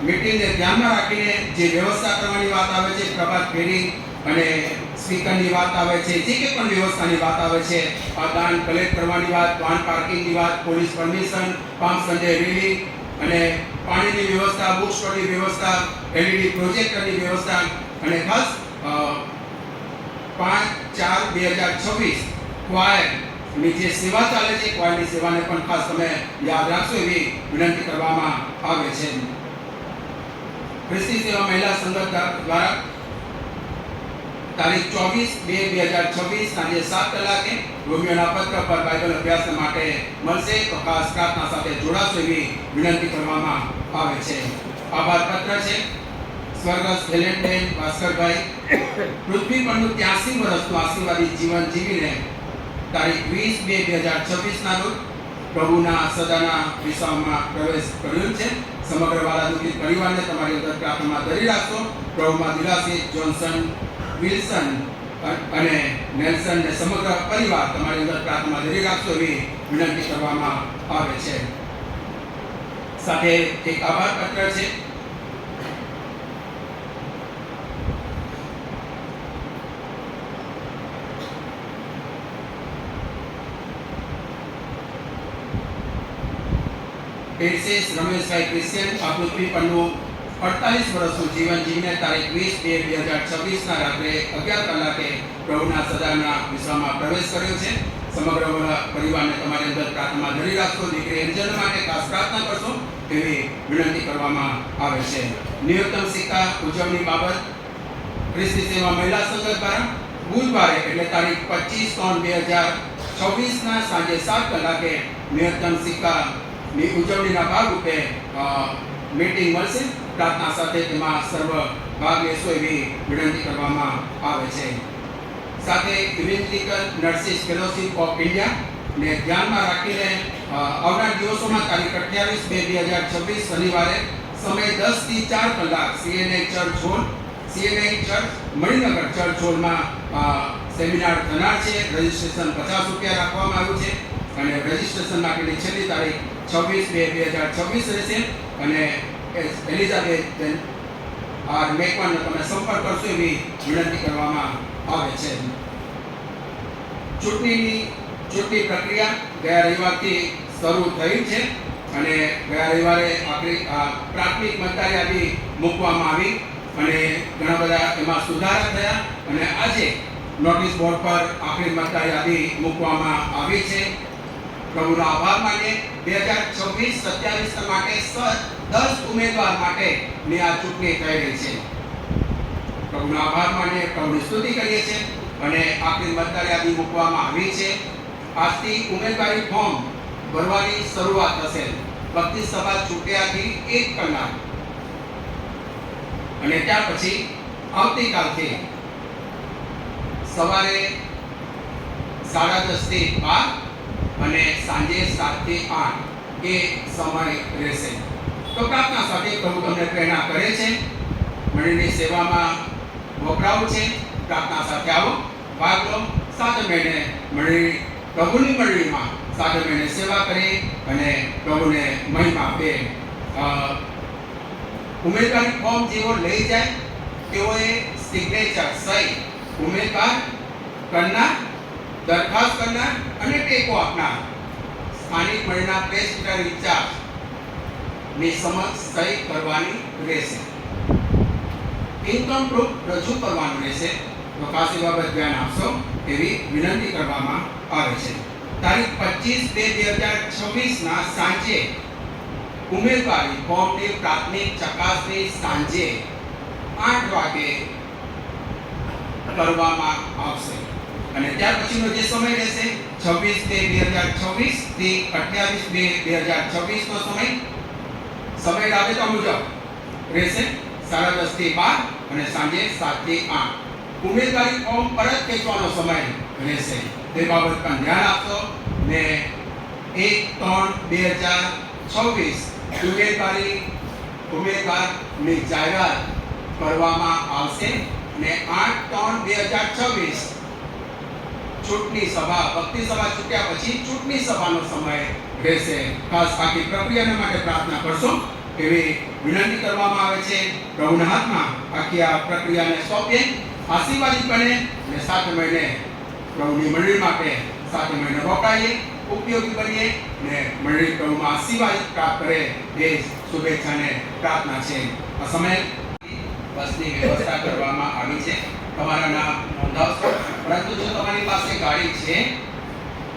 મીટિંગને ધ્યાનમાં રાખીને જે વ્યવસ્થા કરવાની વાત આવે છે, પ્રભાત ફેરી અને સ્પીકરની વાત આવે છે, જે કંઈ પણ વ્યવસ્થાની વાત આવે છે, દાન કલેક્ટ કરવાની વાત, વાહન પાર્કિંગની વાત, police permission, palm Sunday rally અને પાણીની વ્યવસ્થા, બુક સ્ટોરની વ્યવસ્થા, એલઈડી પ્રોજેક્ટરની વ્યવસ્થા અને ખાસ 5/4/2026 ક્વાયરની જે સેવા ચાલે છે ક્વાયરની સેવાને પણ ખાસ તમે યાદ રાખશો એવી વિનંતી કરવામાં આવે છે. ખ્રિસ્તી સેવા મહિલા સંઘ દ્વારા તારીખ 24/2/2026 સાંજે 7 કલાકે રોમિયોના પત્ર પર બાઇબલ અભ્યાસ માટે મળશે તો ખાસ પ્રાર્થના સાથે જોડાશો એવી વિનંતી કરવામાં આવે છે. આભાર પત્ર છે. સ્વર્ગસ્થ હેલેનબેન ભાસ્કરભાઈ પૃથ્વી પરનું 83 વર્ષનું આશીર્વાદી જીવન જીવીને તારીખ 20/2/2026ના રોજ પ્રભુના સદાના વિશ્રામમાં પ્રવેશ કર્યો છે. સમગ્ર વાલા દુઃખિત પરિવારને તમારી અંદર પ્રાર્થનામાં ધરી રાખશો. પ્રભુમાં દિલાસિત જોન્સન, વિલ્સન અને નેલ્સન ને સમગ્ર પરિવાર તમારી અંદર પ્રાર્થનામાં ધરી રાખશો એવી વિનંતી કરવામાં આવે છે. સાથે એક આભાર પત્ર છે. એડસેસ રમેશભાઈ ક્રિશ્ચિયન આ પૃથ્વી પરનું 48 વર્ષનું જીવન જીવીને તારીખ 20/2/2026ના રાત્રે 11 કલાકે પ્રભુના સદાના વિશ્રામમાં પ્રવેશ કર્યો છે. સમગ્ર પરિવારને તમારી અંદર પ્રાર્થનામાં ધરી રાખશો. દીકરી એન્જલ માટે ખાસ પ્રાર્થના કરશો એવી વિનંતી કરવામાં આવે છે. ન્યૂનતમ સિક્કા ઉજવણી બાબત ખ્રિસ્તી સેવા મહિલા સંઘ દ્વારા બુધવારે એટલે તારીખ 25/3/2026ના સાંજે 7 કલાકે ન્યૂનતમ સિક્કા ની ઉજવણીના ભાગરૂપે મીટિંગ મળશે. પ્રાર્થના સાથે તેમાં સર્વ ભાગ લેશો એવી વિનંતી કરવામાં આવે છે. સાથે ઇવેન્જલિકલ નર્સિસ ફેલોશિપ ઓફ ઇન્ડિયા ને ધ્યાનમાં રાખીને આવનાર દિવસોમાં તારીખ 28/2/2026 શનિવારે સમય 10 થી 4 કલાક સીએનએ ચર્ચ મણિનગર ચર્ચ હોલમાં સેમિનાર થનાર છે. રજિસ્ટ્રેશન ₹50 રાખવામાં આવ્યું છે અને રજિસ્ટ્રેશન માટેની છેલ્લી તારીખ 26/2/2026 રહેશે અને એલિઝાબેથ મેકવાનનો તમે સંપર્ક કરશો એવી વિનંતી કરવામાં આવે છે. ચૂંટણી પ્રક્રિયા ગયા રવિવારથી શરૂ થઈ છે અને ગયા રવિવારે આપણી પ્રાથમિક મતદાર યાદી મૂકવામાં આવી અને ઘણા બધા એમાં સુધારા થયા અને આજે નોટિસ બોર્ડ પર આખરી મતદાર યાદી મૂકવામાં આવી છે. પ્રભુનો આભાર માનીએ. 2026-27 માટે 10 ઉમેદવાર માટેની આ ચૂંટણી થઈ રહી છે. પ્રભુનો આભાર માનીએ, પ્રભુની સ્તુતિ કરીએ છીએ અને આખરી મતદાર યાદી મૂકવામાં આવી છે. આજથી ઉમેદવારી ફોર્મ ભરવાની શરૂઆત થશે. ભક્તિ સભા છૂટ્યાથી 1 કલાક અને ત્યાર પછી આવતીકાલથી સવારે 10:30 થી 12 અને સાંજે 7 થી 8 એ સમય રહેશે. તો પ્રાર્થના સાથે પ્રભુ તમને પ્રેરણા કરે છે, મંડળીની સેવામાં વપરાવું છે. પ્રાર્થના સાથે આવો, ભાગ લો, સાથે મળીને મંડળી પ્રભુની મંડળીમાં સાથે મળીને સેવા કરી અને પ્રભુને મહિમા આપે. ઉમેદવારી ફોર્મ જેવો લઈ જાય તેઓએ સિગ્નેચર સહી ઉમેદવાર કરનાર, દરખાસ્ત કરનાર અને ટેકો આપનાર સ્થાનિક મંડળના પ્રેસિડેન્ટ ઇન્ચાર્જની સમક્ષ સહી કરવાની રહેશે. ઇન્કમ પ્રૂફ રજૂ કરવાનું રહેશે. તો ખાસ એ બાબત ધ્યાન આપશો એવી વિનંતી કરવામાં આવે છે. તારીખ 25/2/2026 સાંજે ઉમેદવારી ફોર્મની પ્રાથમિક ચકાસણી સાંજે 8 વાગે કરવામાં આવશે અને ત્યાર પછીનો જે સમય રહેશે 26/2/2026 થી 28/2/2026 નો સમય રાબેતા મુજબ રહેશે. 10:30 થી 12 અને સાંજે 7 થી 8 ઉમેદવારી ફોર્મ પરત ખેંચવાનો સમય રહેશે. તે બાબત પર ધ્યાન આપશો ને 1/3/2026 ઉમેદવારની જાહેરાત કરવામાં આવશે ને 8/3/2026 ચૂંટણી સભા, ભક્તિ સભા છૂટ્યા પછી ચૂંટણી સભાનો સમય રહેશે. ખાસ આખી પ્રક્રિયાના માટે પ્રાર્થના કરશો એવી વિનંતી કરવામાં આવે છે. પ્રભુના હાથમાં આખી આ પ્રક્રિયાને સોંપીએ, આશીર્વાદિત બને અને સાથે મળીને પ્રભુની મંડળી માટે સાથે મળીને વપરાઈએ, ઉપયોગી બનીએ ને મંડળી પ્રભુમાં આશીર્વાદ પ્રાપ્ત કરે એ શુભેચ્છાને પ્રાર્થના છે. આ સમય બસની વ્યવસ્થા કરવામાં આવી છે. તમારા નામ નોંધાવશો. પરંતુ જો તમારી પાસે ગાડી છે,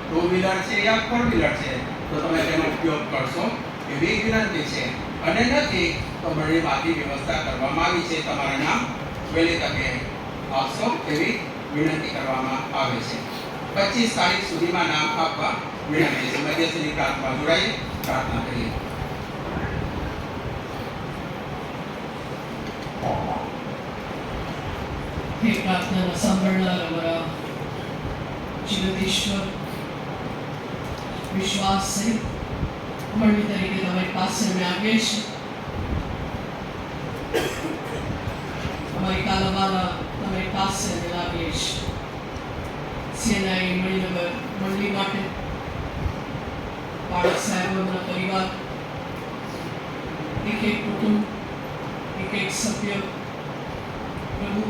2 વ્હીલર છે યા 4 વ્હીલર છે, તો તમે તેનો ઉપયોગ કરશો એવી વિનંતી છે. અને નથી તો મંડળીમાંથી વ્યવસ્થા કરવામાં આવી છે. તમારા નામ વહેલી તકે આપશો એવી વિનંતી કરવામાં આવે છે. 25 તારીખ સુધીમાં નામ આપવા વિનંતી છે. મધ્યસ્થની પ્રાર્થના જોડાઈ પ્રાર્થના કરીએ. हे प्रार्थना સાંભળનાર અમારા જીવતીશ્વર, વિશ્વાસ સહિત મંડળી તરીકે તમારી પાસે અમે આવીએ છીએ. અમારી કાલાવાલા તમારી પાસે અમે લાવીએ છીએ. સેનાઈ મણિનગર મંડળી માટે બાળક સાહેબોના પરિવાર, એક કુટુંબ, એક સભ્ય, પ્રભુ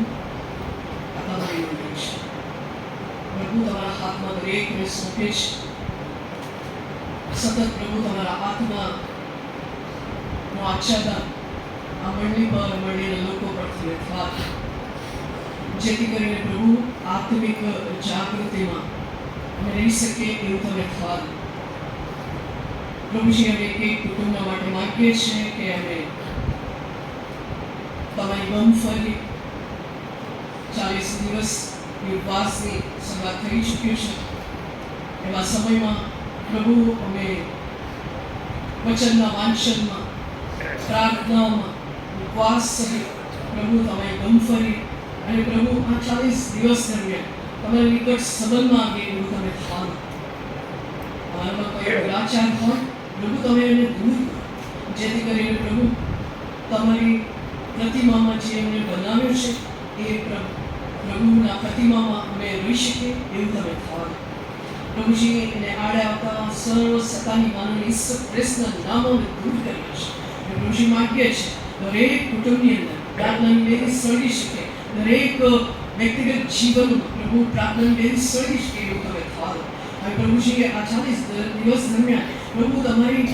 તમારી મંડળી છે. પ્રભુ તમારા હાથમાં દરેકને સોંપે છે. સતત પ્રભુ તમારા હાથમાં નો આચ્છાદન આ મંડળી પર, મંડળીના લોકો પરથી થાય, જેથી કરીને પ્રભુ આત્મિક જાગૃતિમાં અમે રહી શકીએ એવું તમે થાય. પ્રભુજી, અમે એક કુટુંબના માટે માગીએ છીએ કે અમે તમારી ગમ ફરી 40 દિવસ ઉપવાસની શરૂઆત થઈ ચૂક્યું છે. એવા સમયમાં પ્રભુ અમે વચનના વાંચનમાં, પ્રાર્થનામાં, ઉપવાસ સહિત પ્રભુ તમારી ગમ ફરી અને પ્રભુ આ 40 દિવસ દરમિયાન તમારા નિકટ સંબંધમાં આવીએ એવું તમે થવાનું. અમારામાં કોઈ દુરાચાર હોય પ્રભુ તમે એને દૂર કરો, જેથી કરીને પ્રભુ તમારી પ્રતિમામાં જે અમને બનાવ્યું છે એ પ્રભુના પ્રતિમામાં અમે રહી શકીએ એવું તમે થવાનું. પ્રભુજી, એને આડે આવતા સર્વ સત્તાની માનવ ઈસુ ખ્રિસ્તના નામોને દૂર કર્યા છે. પ્રભુજી માગીએ છે દરેક કુટુંબની અંદર પ્રાર્થનાની બેદી સળગી શકે, દરેક વ્યક્તિગત જીવનમાં પ્રભુ પ્રાર્થનાની બેદી સળગી શકે એવું તમે થવાનું. હવે પ્રભુજી, આ 40 દિવસ દરમિયાન પ્રભુ તમારી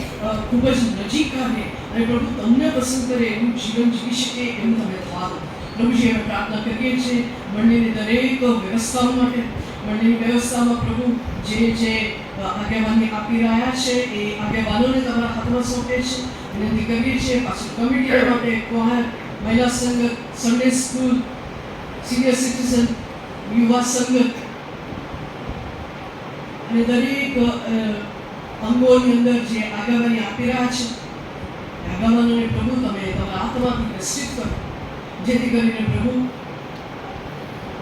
ખૂબ જ નજીક આવે અને પ્રભુ તમને પસંદ કરે એવું જીવન જીવી શકે એવું તમે થવાનું. પ્રભુજી અમે પ્રાર્થના કરીએ છીએ મંડળીની દરેક વ્યવસ્થાઓ માટે. મંડળીની વ્યવસ્થામાં પ્રભુ જે આગેવાની આપી રહ્યા છે એ આગેવાનોને તમારા હાથમાં સોંપે છે. વિનંતી કરીએ છીએ પાછળ કમિટી માટે, કોહાર, મહિલા સંઘ, સન્ડે સ્કૂલ, સિનિયર સિટીઝન, યુવા સંઘ અને દરેક અંગોની અંદર જે આગેવાની આપી રહ્યા છે આગેવાનોને પ્રભુ તમે તમારા આત્માથી પ્રસિદ્ધ કરો, જેથી કરીને પ્રભુ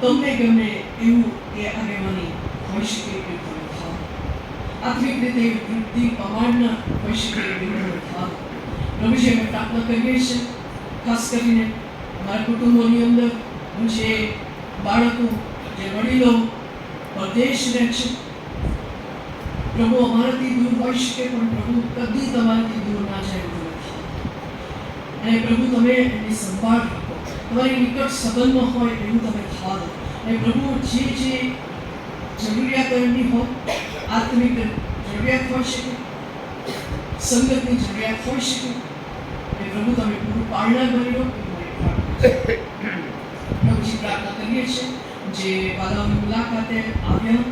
તમને ગમે એવું એ આગેવાની હોઈ શકે એવું તમે થાઓ. આત્મિક રીતે વૃદ્ધિ પ્રમાણના હોઈ શકે એવું તમે થાઓ. પ્રભુજી અમે પ્રાર્થના કરીએ છીએ ખાસ કરીને અમારા કુટુંબોની અંદર જે બાળકો, જે વડીલો પરદેશ રહે છે, પ્રભુ અમારાથી દૂર હોઈ શકે પણ પ્રભુ કદી તમારાથી દૂર ના જાય એવું તમે થાઓ. અને પ્રભુ તમે એની સંભાળ રાખો, તમારી નિકટ સંબંધમાં હોય એવું તમે થાઓ. અને પ્રભુ જે જરૂરિયાત એમની હોય, આત્મિક જરૂરિયાત હોઈ શકે, સંગતની જરૂરિયાત હોઈ શકે, એ પ્રભુ તમે પૂરું પાડનાર બની રહો એવું મારી પ્રાર્થના છે. પ્રભુજી પ્રાર્થના કરીએ છીએ જે વાલાઓની મુલાકાતે આવ્યા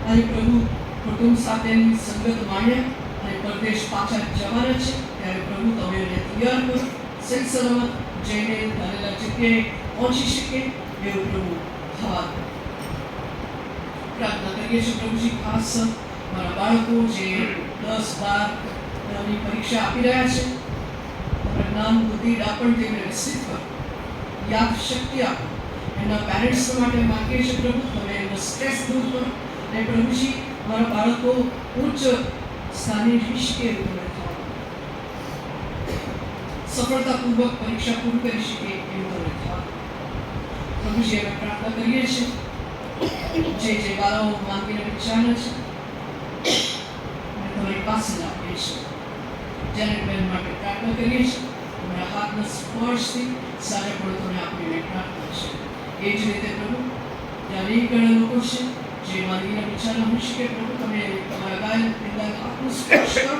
અને પ્રભુ કુટુંબ સાથેની સંગત માણ્યા અને પરદેશ પાછા જવાના છે, ત્યારે પ્રભુ તમે એને તૈયાર કરો, સહી સલામત જઈને ધારેલા જગ્યાએ પહોંચી શકે એવું પ્રભુ થવા દો. પ્રાર્થના કરીએ છીએ પ્રભુજી ખાસ મારા બાળકો જે 10-12 ની પરીક્ષા આપી રહ્યા છે, તમારા જ્ઞાન, બુદ્ધિ, ડાપણ તેમને વિકસિત કરો, યાદ શક્તિ આપો. એના પેરેન્ટ્સ માટે માંગીએ છીએ પ્રભુ તમે એનો સ્ટ્રેસ દૂર કરો અને પ્રભુજી મારા બાળકો ઉચ્ચ સ્થાને રહી શકે એવું તમે થાઓ, સફળતાપૂર્વક પરીક્ષા પૂરી કરી શકે એવું તમે થાઓ. પ્રભુજી અમે પ્રાર્થના કરીએ છીએ જે બાળાઓ માંગીને વિચારના છે અને તમારી પાસે લાવીએ છીએ. જેને બેન માટે પ્રાર્થના કરીએ છીએ તમારા હાથના સ્પર્શથી સારા પડતોને આપીને પ્રાર્થના છે. એ જ રીતે પ્રભુ ત્યાં અનેક ઘણા લોકો છે જે માંગીના વિચારના હોઈ શકે, પ્રભુ તમે તમારા ગાયન પિંડાને હાથનો સ્પર્શ કરો,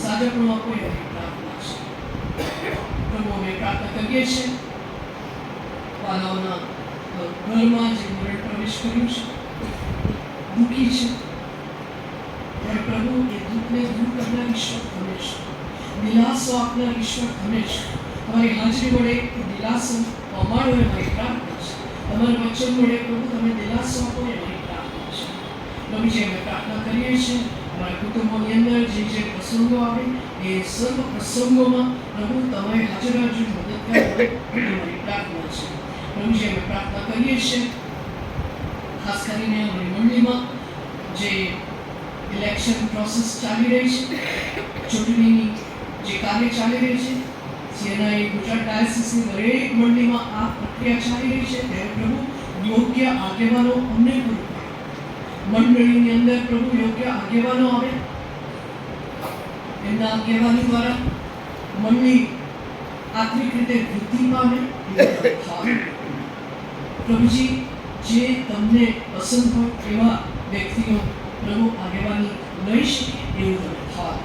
સાજાપણું આપો એવી પ્રાર્થના છે. પ્રભુ અમે પ્રાર્થના કરીએ છીએ વાલાઓના ઘરમાં જે મરણ પ્રવેશ કર્યું છે, દુઃખી છે, ત્યારે પ્રભુ એ દુઃખને દૂર કરનાર ઈશ્વર તમે છો, દિલાસો આપનાર ઈશ્વર તમે છો. તમારી હાજરી વડે એ દિલાસો અમારો એ મારી પ્રાર્થના છે. તમારા વચન વડે પ્રભુ તમે દિલાસો આપો એ મારી પ્રાર્થના છે. પ્રભુજી અમે પ્રાર્થના કરીએ છીએ અમારા કુટુંબોની અંદર જે પ્રસંગો આવે એ સર્વ પ્રસંગોમાં પ્રભુ તમે હાજર મદદ કરો એ મારી પ્રાર્થના છે. પ્રભુજી અમે પ્રાર્થના કરીએ છીએ ખાસ કરીને અમારી મંડળીમાં જે ઇલેક્શન પ્રોસેસ ચાલી રહી છે, ચૂંટણીની જે કાર્ય ચાલી રહી છે, સીએનઆઈ ગુજરાત ડાયસિસની દરેક મંડળીમાં આ પ્રક્રિયા ચાલી રહી છે, ત્યારે પ્રભુ યોગ્ય આગેવાનો અમને પૂરું પાડો. મંડળીની અંદર પ્રભુ યોગ્ય આગેવાનો આવે, એમના આગેવાની દ્વારા મંડળી આત્મિક રીતે વૃદ્ધિ પામે. પ્રભુજી જે તમને પસંદ હોય એવા વ્યક્તિઓ પ્રભુ આગેવાની લઈ શકે એવું તમે થાઓ.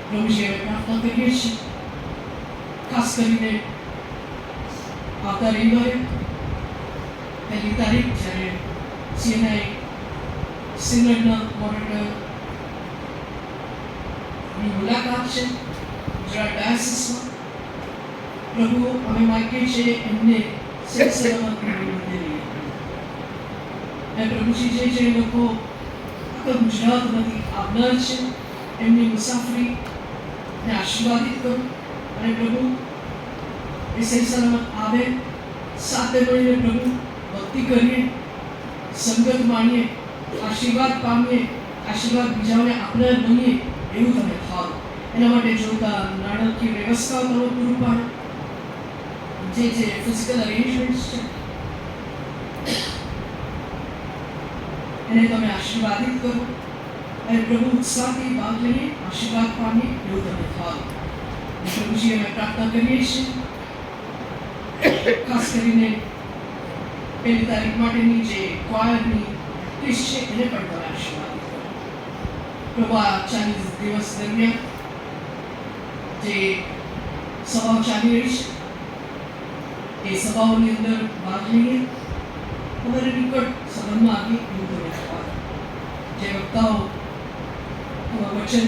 પ્રભુજી અમે પ્રાર્થના કરીએ છીએ ખાસ કરીને આવતા રવિવારે 1 તારીખ જ્યારે સીએનઆઈ સિનડના મોડરેટરની મુલાકાત છે ગુજરાત ડાયસિસમાં, પ્રભુ અમે માંગીએ છીએ એમને સહી સલામત મળે. અને પ્રભુજી જે લોકો આખા ગુજરાતમાંથી આવનાર છે એમની મુસાફરીને આશીર્વાદિત કરો અને પ્રભુ એ સહી સલામત આવે, સાથે મળીને પ્રભુ ભક્તિ કરીએ, સંગત માણીએ, આશીર્વાદ પામીએ, આશીર્વાદ બીજાઓને આપનાર બનીએ એવું તમે થાઓ. એના માટે જોતા નાણાકીય વ્યવસ્થાઓ તમે પૂરું પાડો, જે ફિઝિકલ અરેન્જમેન્ટ્સ છે એને તમે આશીર્વાદિત કરો અને પ્રભુ ઉત્સાહથી ભાગ લઈએ, આશીર્વાદ પામીએ એવું તમે થાઓ. પ્રભુજી અમે પ્રાર્થના કરીએ છીએ ખાસ કરીને 1 તારીખ માટેની જે ક્વાયરની પ્રેક્ટિસ છે એને પણ તમે આશીર્વાદિત કરો. પ્રભુ આ 40 દિવસ દરમિયાન જે સભાઓ ચાલી રહી છે એ સભાઓની અંદર ભાગ લઈએ, અમારે નિકટ સંબંધમાં આવીએ એવું તમે થવા. જે વક્તાઓ વચન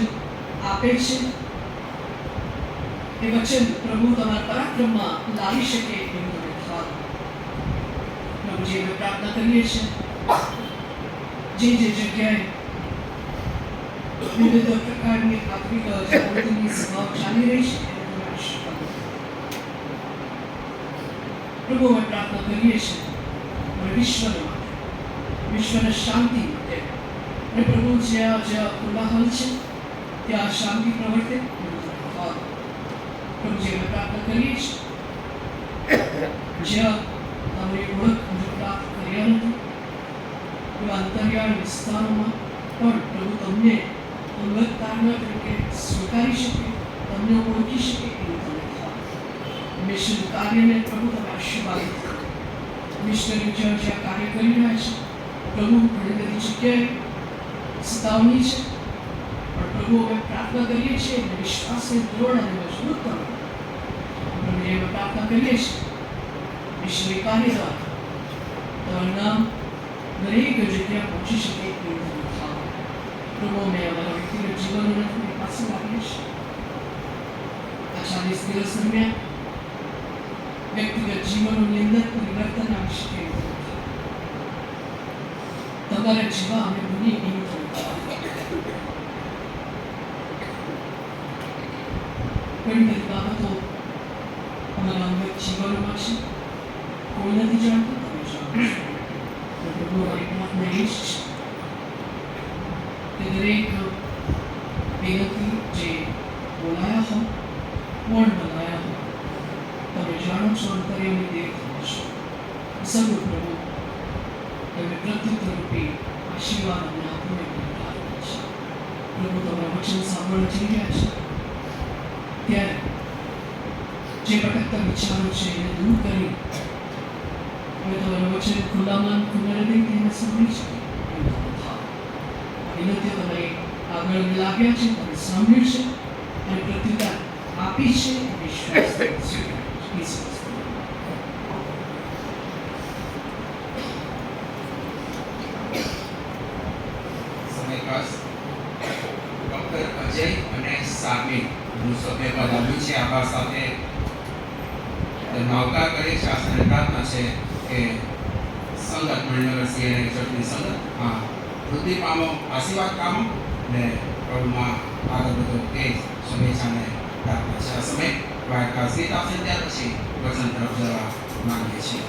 આપે છે એ વચન પ્રભુ તમારા પરાક્રમમાં લાવી શકે એવું તમે થવા. પ્રભુજી અમે પ્રાર્થના કરીએ છીએ જે જગ્યાએ વિવિધ પ્રકારની આત્મિક જાગૃતિની સભાઓ ચાલી રહી છે એને તમે આશીર્વાદ આપો. પ્રભુ અમે પ્રાર્થના કરીએ છીએ અને વિશ્વને શાંતિ માટે અને પ્રભુ જ્યાં કોલાહલ છે ત્યાં શાંતિ પ્રવર્તે. પ્રભુજી અમે પ્રાર્થના કરીએ છીએ જ્યાં તમારી ઓળખ હજુ પ્રાપ્ત કર્યા નથી એવા અંતરિયાળ વિસ્તારોમાં પણ પ્રભુ તમને અંગતકારના તરીકે સ્વીકારી શકે, તમને ઓળખી શકે એવું તમે થાઓ. મિશન કાર્યને પ્રભુ તમે આશીર્વાદિત કરો. મિશનરી જ્યાં કાર્ય કરી રહ્યા છે પ્રભુ ઘણી બધી જગ્યાએ સતાવણી છે, પણ પ્રભુ અમે પ્રાર્થના કરીએ છીએ અને વિશ્વાસને દૃઢ અને મજબૂત કરો. અમે પ્રાર્થના કરીએ છીએ મિશનરી કાર્ય દ્વારા તમારું નામ દરેક જગ્યા પહોંચી શકે એવું તમે થાઓ. પ્રભુ અમે અમારા વ્યક્તિગત જીવનને તમારી પાસે લાવીએ છીએ. આ 40 દિવસ દરમિયાન વ્યક્તિગત જીવનોની અંદર પરિવર્તન આવી શકે એવું તમે થાઓ. તમારા જેવા અમે બની એવું તમે થાઓ. ઘણી બધી બાબતો અમારા અંગત જીવનમાં છે, કોઈ નથી જાણતું, તમે જાણો છો. પ્રભુ અમારી પ્રાર્થના એ જ છે કે દરેક વ્યક્તિ જે બોલાયા હો, કોણ બનાયા હો, તમે જાણો છો, અંતર્યામી દેવ છો. સર્વ પ્રભુ તમે પ્રત્યુત્તર રૂપે આશીર્વાદ અને આપને પ્રાર્થના છે. પ્રભુ તમારા વચન સાંભળવા જઈ રહ્યા છે ત્યારે જે ભટકતા વિચારો છે એને દૂર કરી હવે તમારા વચન ખુલ્લા મન ખુલ્લા હૃદયથી એને સાંભળી શકે એવું તમે થાઓ. વિનંતીઓ તમે આગળ લાવ્યા છે, તમે સાંભળ્યું છે અને પ્રત્યુત્તર આપી છે. વિશ્વાસ સમયપાસ ડૉક્ટર અજય અને સામી સભ્ય પદ આવ્યું છે. આભાર સાથે નૌકા કરે છે. આસને પ્રાર્થના છે કે સંગત મણિનગર સીએનએ ચર્ચની સંગત વૃદ્ધિ પામો, આશીર્વાદ પામો ને પ્રભુમાં આગળ બધો એ શુભેચ્છાને પ્રાર્થના છે. આ સમય વાયકા ગીત આપશે ત્યાર પછી વચન તરફ જવા માંગીએ છીએ.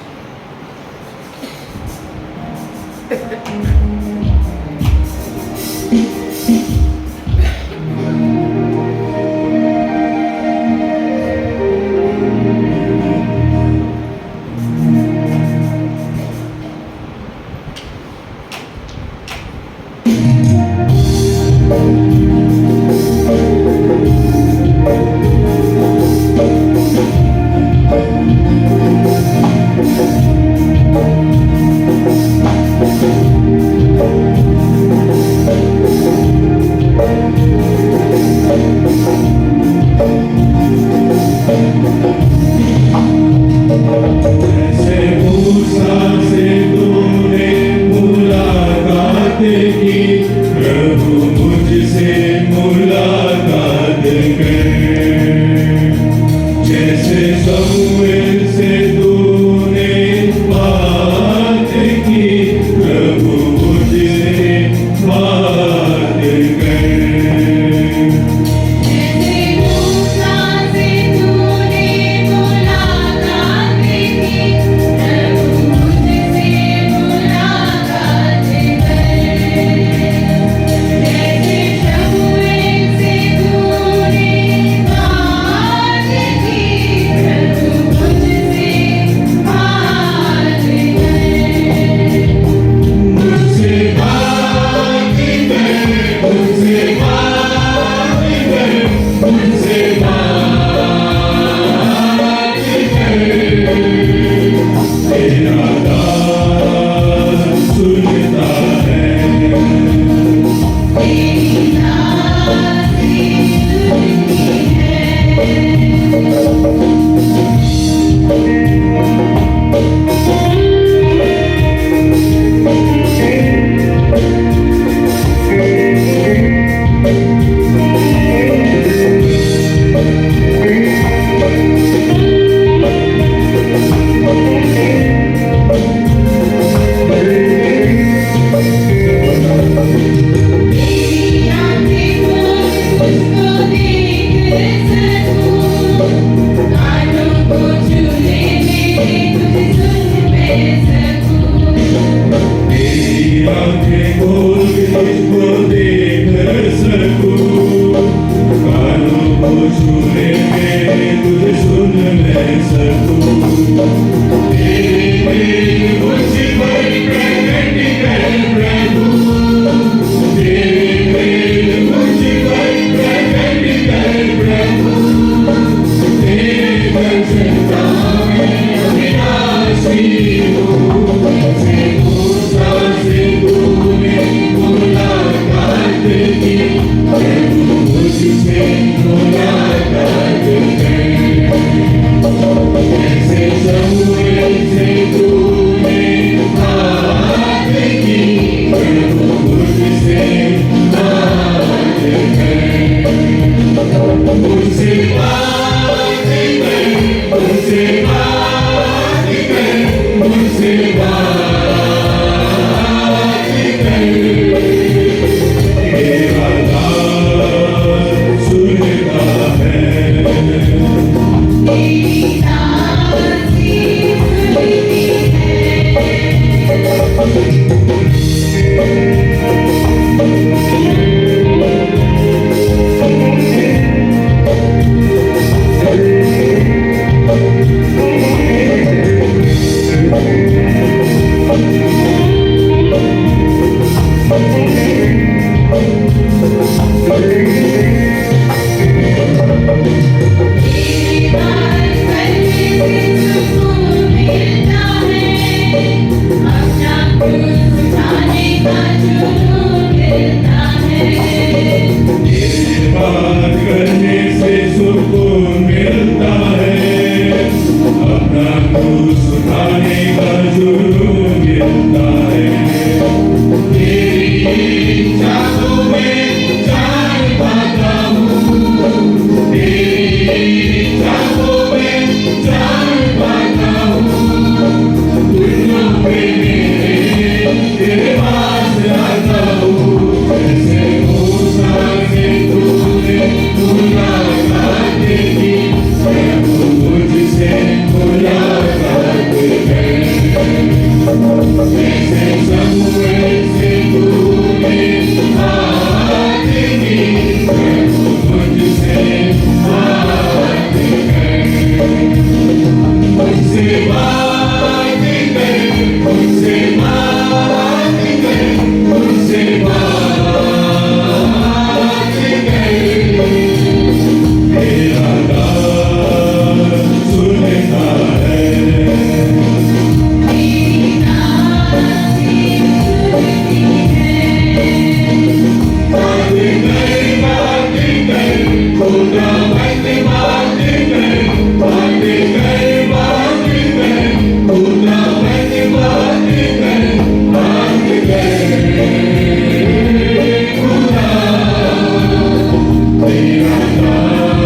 छूने में तुझे सुन मैं सकूं, तेरे मुझ पर प्रकट कर प्रभु, तेरे मुझ पर प्रकट कर प्रभु, तेरे वचन में अविनाशी हूँ, से मूसा से तूने मुलाकात की, प्रभु मुझसे मुलाकात कर, ऐसे शमूएल से तूने बात की, प्रभु मुझसे बात कर, मुझसे बात कर, मुझसे बात कर, मुझसे बात कर, तेरा दास सुनता है। तेरी बात करने से सुकून मिलता है, अपना क्रूस उठाने का जुनून मिलता है, तेरी चाहों में जान पाता हूँ, तेरी चाहों में जान पाता हूँ, दुनिया पे मेरे तेरे पास आता हूँ, जैसे मूसा से तूने मुलाकात की, प्रभु मुझसे मुलाकात कर, जैसे शमूएल से तूने बात की, प्रभु मुझसे बात कर, मुझसे बात कर, मुझसे बात कर, मुझसे बात कर, तेरा दास सुनता है। बात कर, खुदा मत बात कर, बात कर, बात कर, खुदा मत बात कर, बात कर, खुदा तेरा दास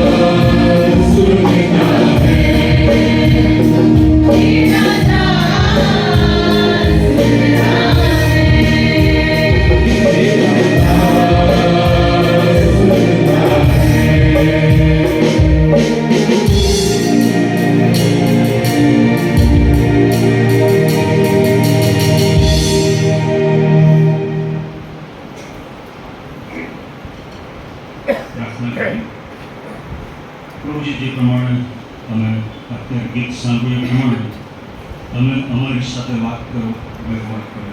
सुनता है। પ્રાર્થના કરી. પ્રભુજી જે પ્રમાણે તમે અત્યારે ગીત સાંભળ્યા પ્રમાણે તમે અમારી સાથે વાત કરો, વ્યવહાર કરો.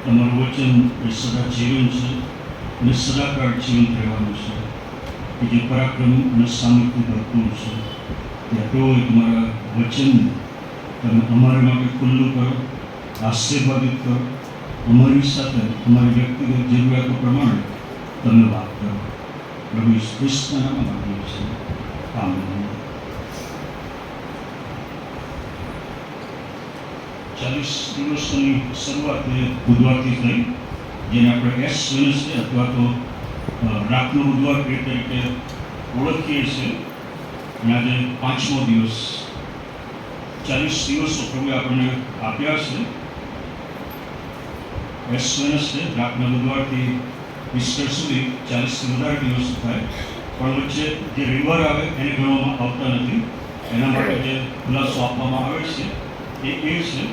તમારું વચન એ સદા જીવન છે અને સદાકાળ જીવંત રહેવાનું છે, કે જે પરાક્રમ અને સામર્થ્ય ભરપૂર છે. ત્યાં પ્રભુએ તમારા વચન તમે અમારા માટે ખુલ્લું કરો, આશીર્વાદિત કરો, અમારી સાથે અમારી વ્યક્તિગત જરૂરિયાતો પ્રમાણે તમે વાત કરો. પ્રભુ ઈસુ ખ્રિસ્તના નામમાં માંગીએ છીએ. આમેન. 40 દિવસની શરૂઆત એ બુધવારથી થઈ, જેને આપણે એશ વેનસડે અથવા તો રાતનો બુધવાર એ તરીકે ઓળખીએ છીએ. અને આજે 5મો દિવસ. 40 દિવસો પ્રભુએ આપણને આપ્યા છે. એશ વેનસડે રાતના બુધવારથી ઈસ્ટર સુધી 40થી વધારે દિવસો થાય, પણ વચ્ચે જે રિવર આવે એને ગણવામાં આવતા નથી. એના માટે જે ખુલાસો આપવામાં આવે છે એ છે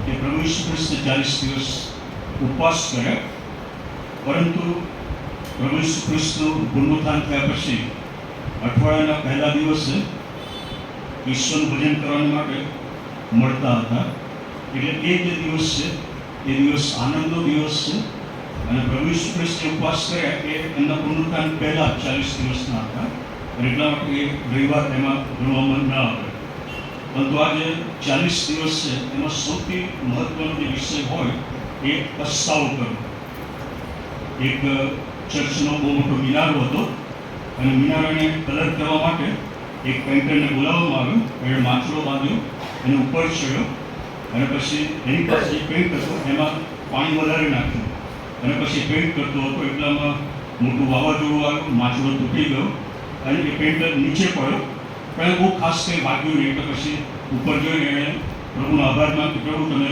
કે પ્રભુ ઈસુ ખ્રિસ્તે 40 દિવસ ઉપવાસ કર્યા, પરંતુ પ્રભુ ઈસુ ખ્રિસ્તનું પુનરુત્થાન થયા પછી અઠવાડિયાના પહેલા દિવસે ઈશ્વરનું ભજન કરવા માટે મળતા હતા. એટલે એ જે દિવસ છે એ દિવસ આનંદનો દિવસ છે. અને પ્રભુ ઈસુ ખ્રિસ્ત જે ઉપવાસ કર્યા એ એમના પુનરુત્થાન પહેલા 40 દિવસના હતા. અને એટલા માટે એ રવિવાર એમાં ગણવામાં ન આવે. પરંતુ આ જે 40 દિવસ છે એમાં સૌથી મહત્વનો જે વિષય હોય એ પસ્તાવો કરવો. એક ચર્ચનો બહુ મોટો મિનારો હતો અને મિનારાને કલર કરવા માટે એક પેઇન્ટરને બોલાવવામાં આવ્યો. એણે માથડો બાંધ્યો, એને ઉપર ચડ્યો અને પછી એની પાસે જે પેઇન્ટ હતો એમાં પાણી વધારે નાખ્યું અને પછી પેઇન્ટ કરતો હતો. એટલામાં મોટું વાવાઝોડું આવ્યું, માથડો તૂટી ગયો અને એ પેઇન્ટર નીચે પડ્યો. પણ બહુ ખાસ કંઈ વાગ્યું નહીં. એટલે પછી ઉપર જોઈને એણે પ્રભુનો આભાર માન્યો. પ્રભુ, તમે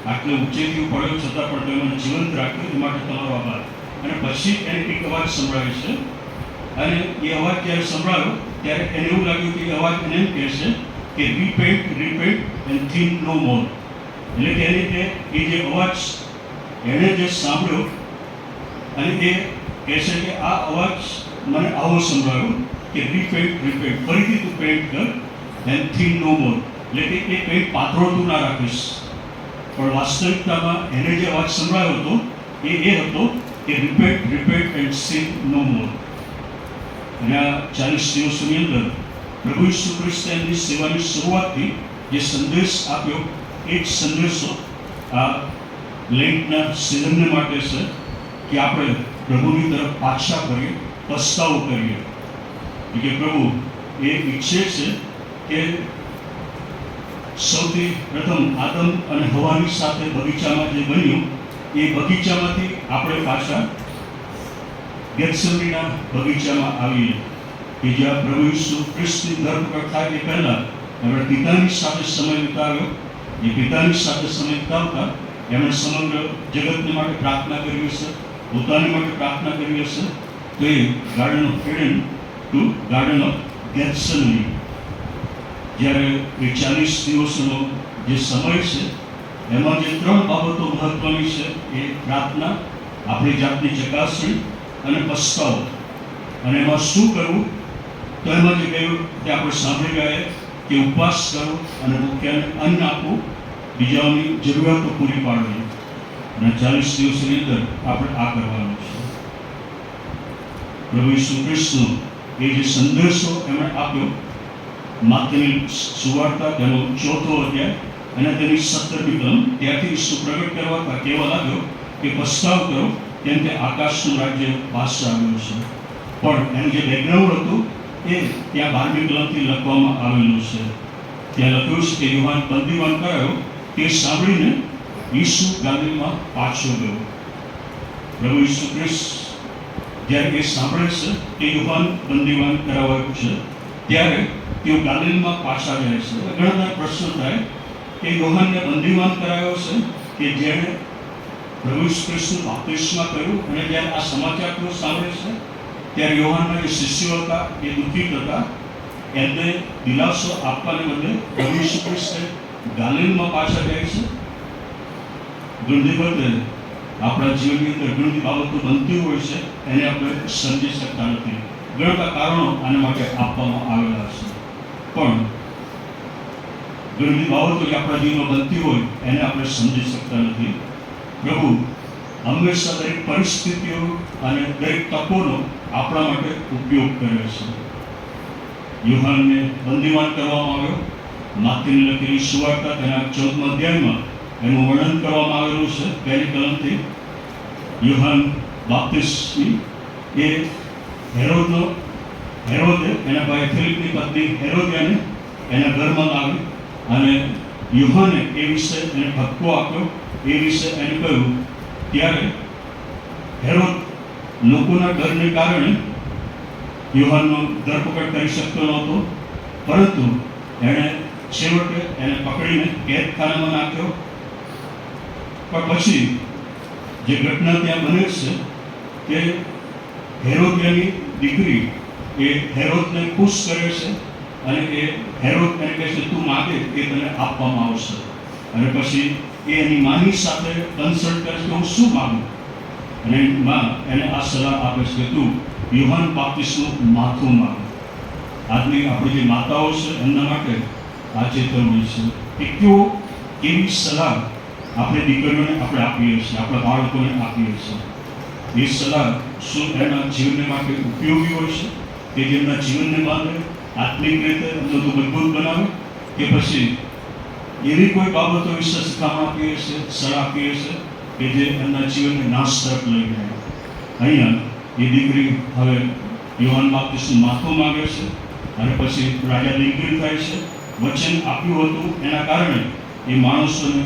આટલે ઊંચેથી પડ્યો છતાં પણ તમે મને જીવંત રાખ્યો, એ માટે તમારો આભાર. અને પછી એને એક અવાજ સંભળાય છે અને એ અવાજ જ્યારે સંભળાયો ત્યારે એને એવું લાગ્યું કે એ અવાજ એને એમ કહે છે કે રિપેન્ટ એન્ડ થિંક નો મોર. એટલે કે એ જે અવાજ એણે જે સાંભળ્યો અને એ કહે છે કે આ અવાજ મને આવો સંભળાયો કે રિપેન્ટ ફરીથી તું પેન્ટ કર એન્ડ થિંક નો મોર. એટલે કે એ પેન્ટ પાથરો તું ના રાખીશ. પણ વાસ્તવિકતામાં એને જે અવાજ સંભળાયો હતો એ હતો કે રિપેન્ટ એન્ડ સિન નો મોર. અને આ 40 દિવસોની અંદર પ્રભુ ઈસુ ખ્રિસ્તે એમની સેવાની શરૂઆતથી જે સંદેશ આપ્યો એ જ સંદેશો આ લેન્ટના સિઝનને માટે છે કે આપણે પ્રભુની તરફ પાછા ફરીએ, પસ્તાવો કરીએ. કે પ્રભુ એ ઈચ્છે છે કે સૌથી પ્રથમ આદમ અને હવાની સાથે બગીચામાં જે બન્યું એ બગીચામાંથી આપણે પાછા ગેથસેમનીના બગીચામાં આવીએ કે જ્યાં પ્રભુ ઈસુ ખ્રિસ્તની ધરપકડ થાય એ પહેલાં એમણે પિતાની સાથે સમય વિતાવ્યો. એ પિતાની સાથે સમય વિતાવતા એમણે સમગ્ર જગતને માટે પ્રાર્થના કરી હશે, પોતાને માટે પ્રાર્થના કરી હશે. તો એ garden of Eden to garden of Gethsemane, જ્યારે એ 40 દિવસનો જે સમય છે એમાં જે 3 બાબતો મહત્વની છે એ પ્રાર્થના, આપણી જાતની ચકાસણી અને પસ્તાવો. અને એમાં શું કરવું? તો એમાં જે કહ્યું કે આપણે સાંભળી ગયા કે ઉપવાસ કરો અને ભૂખ્યાને અન્ન આપવું, બીજાઓની જરૂરિયાતો પૂરી પાડવી. અને 40 દિવસની અંદર આપણે આ કરવાનું છે. પ્રભુ ઈસુ ખ્રિસ્તનો એ જે સંદેશો એમણે આપ્યો, માથેની સુવાર્તા તેનો 4થો અધ્યાય અને તેની 17મી કલમ, ત્યાંથી ઈસુ પ્રગટ કરવા કહેવા લાગ્યો કે પસ્તાવ કરો કેમ કે આકાશનું રાજ્ય પાસે આવ્યું છે. પણ એનું જે બેકગ્રાઉન્ડ હતું એ ત્યાં 12મી કલમથી લખવામાં આવેલું છે. ત્યાં લખ્યું છે કે યુહાન બંદીવાન કરાયો તે સાંભળીને ઈસુ ગાલીલમાં પાછો ગયો. પ્રભુ ઈસુ ખ્રિસ્ત જ્યારે એ સાંભળે છે કે યુહાન બંદીવાન કરાવાયું છે ત્યારે તેઓ ગાલીલમાં પાછા જાય છે. ઘણા બધા પ્રશ્નો થાય કે યુહાનને બંદીવાન કરાયો છે કે જેણે પ્રભુ ઈસુ ખ્રિસ્તનું બાપ્તિસ્મા કર્યું અને જ્યારે આ સમાચાર તેઓ સાંભળે છે ત્યારે યુહાનના જે શિષ્યો હતા એ દુઃખિત હતા. એમને દિલાસો આપવાને બદલે પ્રભુ ઈસુ ખ્રિસ્તે ગાલીલમાં પાછા જાય છે. ઘણી વખતે આપણા જીવનની અંદર ઘણી બાબતો બનતી હોય છે, એને આપણે સમજી શકતા નથી. ઘણા બધા કારણો આના માટે આપવામાં આવેલા છે. પણ ઘણી બાબતો જે આપણા જીવનમાં બનતી હોય એને આપણે સમજી શકતા નથી. પ્રભુ હંમેશા દરેક પરિસ્થિતિઓ અને દરેક તકોનો આપણા માટે ઉપયોગ કરે છે. યુહાનને બંદીવાન કરવામાં આવ્યો. માથેની લખેલી સુવાર્તા તેના 14મા અધ્યાયમાં એનું વર્ણન કરવામાં આવેલું છે. 1લી કલમથી યુહાન બાપ્તિસ્મી એ હેરોદે એના ભાઈ ફિલિપની પત્ની હેરોદિયાને એના ઘરમાં લાવી અને યુહાને એ વિશે એને ઠપકો આપ્યો, એ વિશે એને કહ્યું. ત્યારે હેરોદ લોકોના ડરને કારણે યુહાનનો ધરપકડ કરી શકતો નહોતો, પરંતુ એણે છેવટે એને પકડીને કેદખાનામાં નાખ્યો. પણ પછી જે ઘટના ત્યાં બને છે કે હેરોદિયાની દીકરી એ હેરોદને ખુશ કરે છે અને એ હેરોદ એને કહે છે તું માગે એ તને આપવામાં આવશે. અને પછી એ એની માની સાથે કન્સલ્ટ કરે છે કે હું શું માગું. અને માં એને આ સલાહ આપે છે કે તું યુહાન બાપ્તિસ્મનું માથું માગ. આજની આપણી જે માતાઓ છે એમના માટે આ ચેતવણી છે કે કેવી સલાહ આપણે દીકરીઓને આપણે આપીએ છીએ, આપણા બાળકોને આપીએ છીએ. એ સલાહ શું એના જીવનને માટે ઉપયોગી હોય છે કે જેમના જીવનને બાંધે, આત્મિક રીતે એમને તો મજબૂત બનાવે, કે પછી એવી કોઈ બાબતો વિશે શિખામણ આપીએ છીએ, સલાહ આપીએ છીએ કે જે એમના જીવનને નાશ તરફ લઈ જાય. અહીંયા એ દીકરી હવે યોહાન બાપ્તિસ્તનું માથું માંગે છે અને પછી રાજા દિલગીર થાય છે. વચન આપ્યું હતું એના કારણે એ માણસોને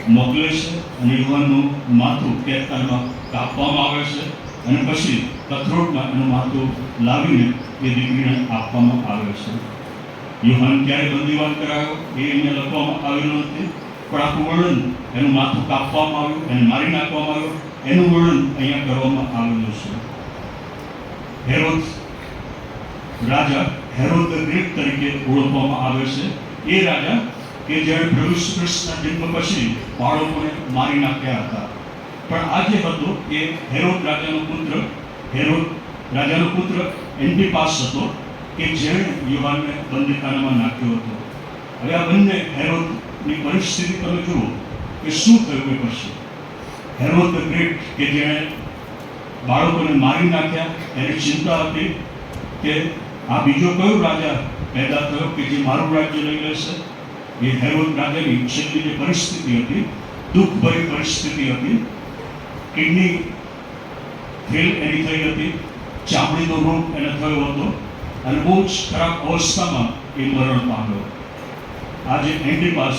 મોકલે છે અને યોહાનનું માથું કેદખાનામાં કાપવામાં આવે છે અને પછી કથરોટમાં એનું માથું લાવીને એ દીકરીને આપવામાં આવે છે. યોહાન ક્યારે બંદીવાન કરાયો એ અહીંયા લખવામાં આવેલું નથી, પણ આખું વર્ણન એનું માથું કાપવામાં આવ્યું, એને મારી નાખવામાં આવ્યું, એનું વર્ણન અહીંયા કરવામાં આવેલું છે. Herod Raja, Herod the great તરીકે ઓળખવામાં આવે છે. એ રાજા કે જ્યારે પ્રભુ શ્રી કૃષ્ણના જન્મ પછી બાળકોને મારી નાખ્યા હતા. પણ આ જે હતો એ હેરોદ રાજાનો પુત્ર એન્ટિપાસ હતો કે જેણે યોહાનને બંદીખાનામાં નાખ્યો હતો. હવે આ બંને હેરોદની પરિસ્થિતિ તમે જુઓ કે શું થયું એ પછી. હેરોદ ધ ગ્રેટ કે જેણે બાળકોને મારી નાખ્યા, એની ચિંતા હતી કે આ બીજો કયો રાજા પેદા થયો કે જે મારું રાજ્ય લઈ લેશે. એ હેરોદ રાજાની છેલ્લી જે પરિસ્થિતિ હતી, દુઃખભરી પરિસ્થિતિ હતી. કિડની ફેલ એની થઈ હતી, ચામડીનો રોગ એને થયો હતો અને બહુ જ ખરાબ અવસ્થામાં એ મરણ પામ્યો. આજે એન્ટિપાસ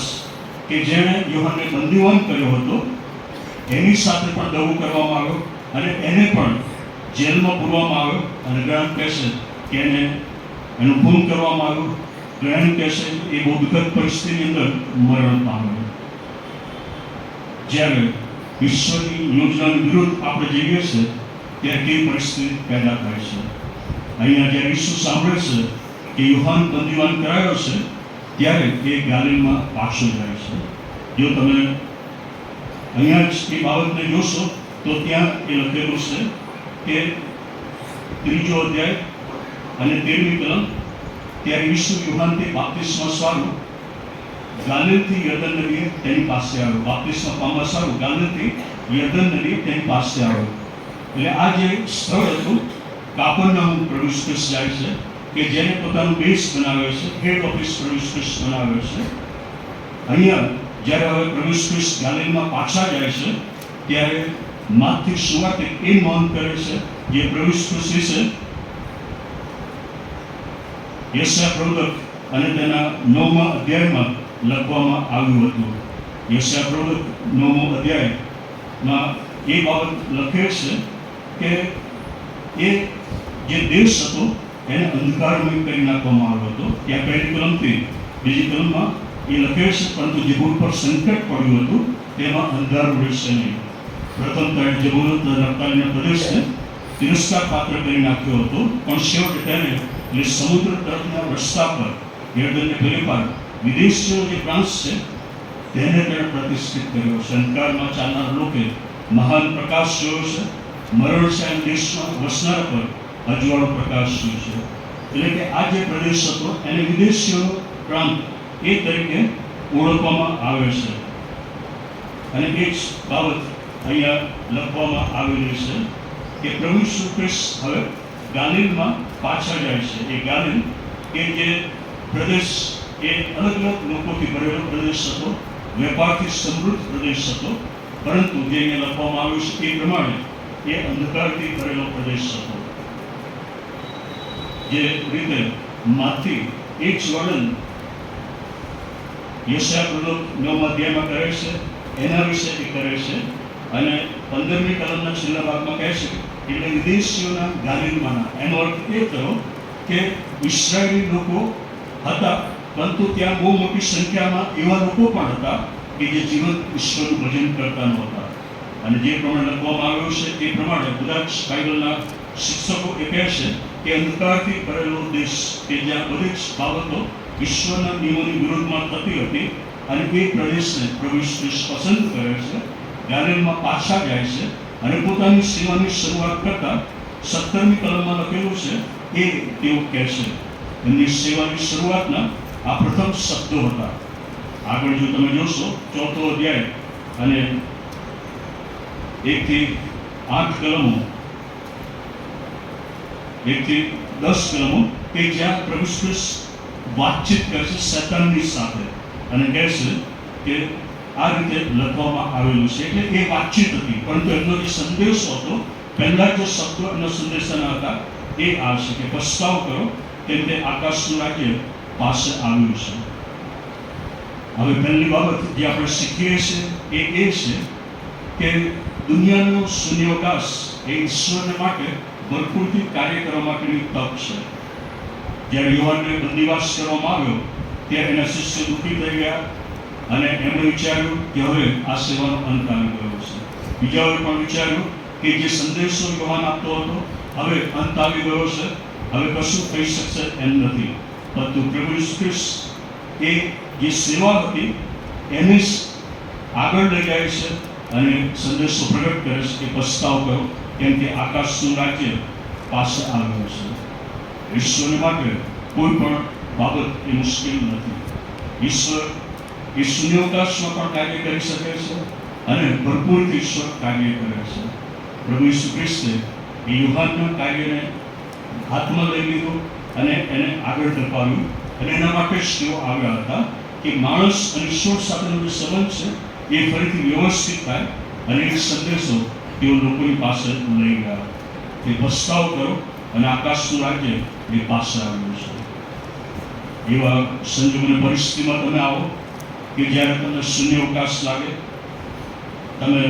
કે જેણે યોહાનને બંદીવાન કર્યો હતો, એની સાથે પણ દગો કરવામાં આવ્યો અને એને પણ જેલમાં પૂરવામાં આવ્યો અને ગ્રહણ કહેશે કે એનું ખૂન કરવામાં આવ્યું. ગ્રહણ કહેશે એ બહુ દુઃખદ પરિસ્થિતિની અંદર મરણ પામ્યો. જ્યારે ઈશ્વરની યોજનાની વિરુદ્ધ આપણે જઈએ છીએ ત્યારે કેવી પરિસ્થિતિ પેદા થાય છે. અહીંયા જ્યારે ઈસુ સાંભળે છે કે યોહાન બંદીવાન કરાયો છે ત્યારે એ ગાલિલમાં પાછો જાય છે. જો તમે અહીંયા જ એ બાબતને જોશો તો ત્યાં એ લખેલું છે કે 3 અધ્યાય અને 13મી કલમ, ત્યારે ઈસુ યોહાનથી બાપ્તિસ્મા સ્વારું ગાલિલથી યર્દન નદીએ તેની પાસે આવ્યો. બાપ્તિસ્મા પામવા સારું ગાલિલથી યર્દન નદીએ તેની પાસે આવ્યો. એટલે આ જે સ્થળ હતું કાપરનાહુમ પ્રભુ ખ્રિસ્ત જાય છે કે જેને પોતાનું બેઝ બનાવ્યો છે, હેડ ઓફિસ પ્રભુ ખ્રિસ્ત બનાવ્યો છે. અહીંયા જ્યારે હવે પ્રભુ ખ્રિસ્ત ગાલિલમાં પાછા જાય છે ત્યારે માથથી સુવાર્તિક એ નોંધ કરે છે જે પ્રભુ ખ્રિસ્ત વિશે યશાયા પ્રવચક અને તેના 9મા અધ્યાયમાં લખવામાં આવ્યું હતું. યશાયા પ્રવચક 9મો અધ્યાયમાં એ બાબત લખે છે કે એ જે દેશ હતો એને અંધકારમય કરી નાખવામાં આવ્યો હતો. ત્યાં પહેલી કલમથી બીજી કલમમાં એ લખે છે, પરંતુ જે ભૂલ પર સંકટ પડ્યું હતું તેમાં અંધારું રહેશે નહીં. પ્રથમ ત્યારે જબૂલૂન નફ્તાલીના પ્રદેશને તિરસ્કાર પાત્ર કરી નાખ્યો હતો, પણ છેવટે તેને એટલે સમુદ્ર તરફના રસ્તા પર યર્દનને પેલી પાર વિદેશીઓ જે પ્રાંત છે તેને તેણે પ્રતિષ્ઠિત કર્યો છે. અંધકારમાં ચાલનાર લોકે મહાન પ્રકાશ જોયો છે, મરણશાહી દેશમાં વસનાર પર અજવાળો પ્રકાશ જોયો છે. એટલે કે આ જે પ્રદેશ હતો એને વિદેશીઓ પ્રાંત એ તરીકે ઓળખવામાં આવે છે. અને એ જ બાબત અહીંયા લખવામાં આવેલી છે કે પ્રભુ ઈસુ ખ્રિસ્ત હવે ગાલિલમાં પાછા જાય છે. એ ગાલિલ કે જે પ્રદેશ એ અલગ અલગ લોકોથી ભરેલો પ્રદેશ હતો, વેપારથી સમૃદ્ધ પ્રદેશ હતો, પરંતુ જે અહીંયા લખવામાં આવ્યું છે એ પ્રમાણે એ અંધકારથી ભરેલો પ્રદેશ હતો. જે રીતે માથી એ જ વર્ણન યશાયા પ્રવચક 9મા અધ્યાયમાં કરે છે, એના વિશે એ કરે છે. અને 15મી કલમના છેલ્લા ભાગમાં કહે છે એટલે વિદેશીઓના ગાલિલમાંના. એનો અર્થ એ થયો કે ઇસરાયેલી લોકો હતા, પરંતુ ત્યાં બહુ મોટી સંખ્યામાં એવા લોકો પણ હતા કે જે જીવંત ઈશ્વરનું ભજન કરતા નહોતા. અને જે પ્રમાણે લખવામાં આવ્યું છે એ પ્રમાણે બધા જ બાઇબલના શિક્ષકો એ કહે છે કે અંધકારથી ભરેલો દેશ કે જ્યાં બધી જ બાબતો ઈશ્વરના નિયમોની વિરુદ્ધમાં થતી હતી, અને એ પ્રદેશને પ્રભુ ખ્રિસ્ત પસંદ કરે છે, ગાલિલમાં પાછા જાય છે અને પોતાની સેવાની શરૂઆત કરતા 17મી કલમમાં લખેલું છે એ તેઓ કહે છે એમની સેવાની શરૂઆતના આ પ્રથમ શબ્દો હતા. આગળ જો તમે જોશો 4થો અધ્યાય અને 1 થી 8 કલમો, 1 થી 10 કલમો કે જ્યાં પ્રભુ ખ્રિસ્ત વાતચીત કરે છે શૈતાનની સાથે અને કહે છે કે આ રીતે લખવામાં આવેલું છે. એટલે એ વાતચીત હતી, પરંતુ એમનો જે સંદેશો હતો, પહેલા જે શબ્દો એમના સંદેશાના હતા એ આ છે કે પસ્તાવ કરો, કેમ કે આકાશનું રાજ્ય પાસે આવ્યું છે. હવે પહેલી બાબત જે આપણે શીખીએ છીએ એ છે કે દુનિયાનો શૂન્યાવકાશ એ ઈશ્વરને માટે ભરપૂરથી કાર્ય કરવા માટેની તક છે. જ્યારે યુવાનને બંદીવાસ કરવામાં આવ્યો ત્યારે એના શિષ્ય દુઃખી થઈ ગયા અને એમણે વિચાર્યું કે હવે આ સેવાનો અંત આવી ગયો છે. બીજાઓએ પણ વિચાર્યું કે જે સંદેશો યુવાન આપતો હતો હવે અંત આવી ગયો છે, હવે કશું થઈ શકશે એમ નથી. પરંતુ પ્રભુ ઈસુ ખ્રિસ્ત એ જે સેવા હતી એને આગળ લઈ જાય છે અને સંદેશો પ્રગટ કરે છે કે પસ્તાવ કરો, કેમ કે આકાશનું રાજ્ય પાસે આવ્યું છે. ઈશ્વરને માટે કોઈ પણ બાબત એ મુશ્કેલ નથી. ઈશ્વર એ શૂન્યાવકાશમાં પણ કાર્ય કરી શકે છે અને ભરપૂરથી ઈશ્વર કાર્ય કરે છે. પ્રભુ ઈસુ ખ્રિસ્તે એ યુહાનના કાર્યને હાથમાં લઈ લીધો અને એને આગળ ધપાવ્યું અને એના માટે જ તેઓ આવ્યા હતા કે માણસ અને ઈશ્વર સાથેનો જે સંબંધ છે એ ફરીથી વ્યવસ્થિત થાય અને એ સંદેશો તેઓ લોકોની પાસે લઈ ગયા કે પસ્તાવ કરો અને આકાશનું રાજ્ય એ પાસે આવ્યું છે. એવા સંજોગોની પરિસ્થિતિમાં તમે આવો કે જ્યારે તમને શૂન્યાવકાશ લાગે, તમે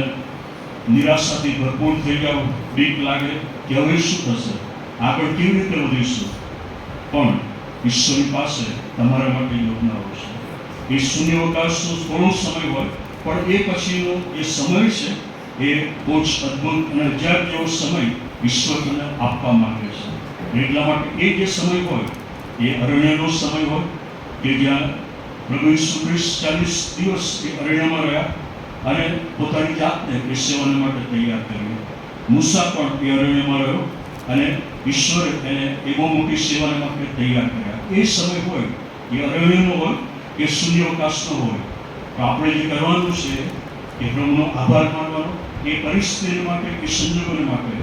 નિરાશાથી ભરપૂર થઈ જાઓ, બીક લાગે કે હવે શું થશે, આગળ કેવી રીતે વધીશું, પણ ઈશ્વરની પાસે તમારા માટે યોજનાઓ છે. એ શૂન્યાવકાશનો થોડો સમય હોય પણ એ પછીનો એ સમય છે એ બહુ જ અદ્ભુત અને અજાયબ જેવો સમય ઈશ્વર તમને આપવા માંગે છે. એટલા માટે એ જે સમય હોય એ અરણ્યનો સમય હોય કે જ્યાં પ્રભુ ઈસુ ખ્રિસ્ત 40 દિવસ એ અરણ્યમાં રહ્યા અને પોતાની જાતને એ સેવાને માટે તૈયાર કરી. મૂસા પણ એ અરણ્યમાં રહ્યો અને ઈશ્વરે એને એ બહુ મોટી સેવાને માટે તૈયાર કર્યા. એ સમય હોય એ અરણ્યનો હોય કે શૂન્યાવકાશનો હોય, તો આપણે જે કરવાનું છે એ પ્રભુનો આભાર માનવાનો, એ પરિસ્થિતિ માટે કે સંજોગોને માટે,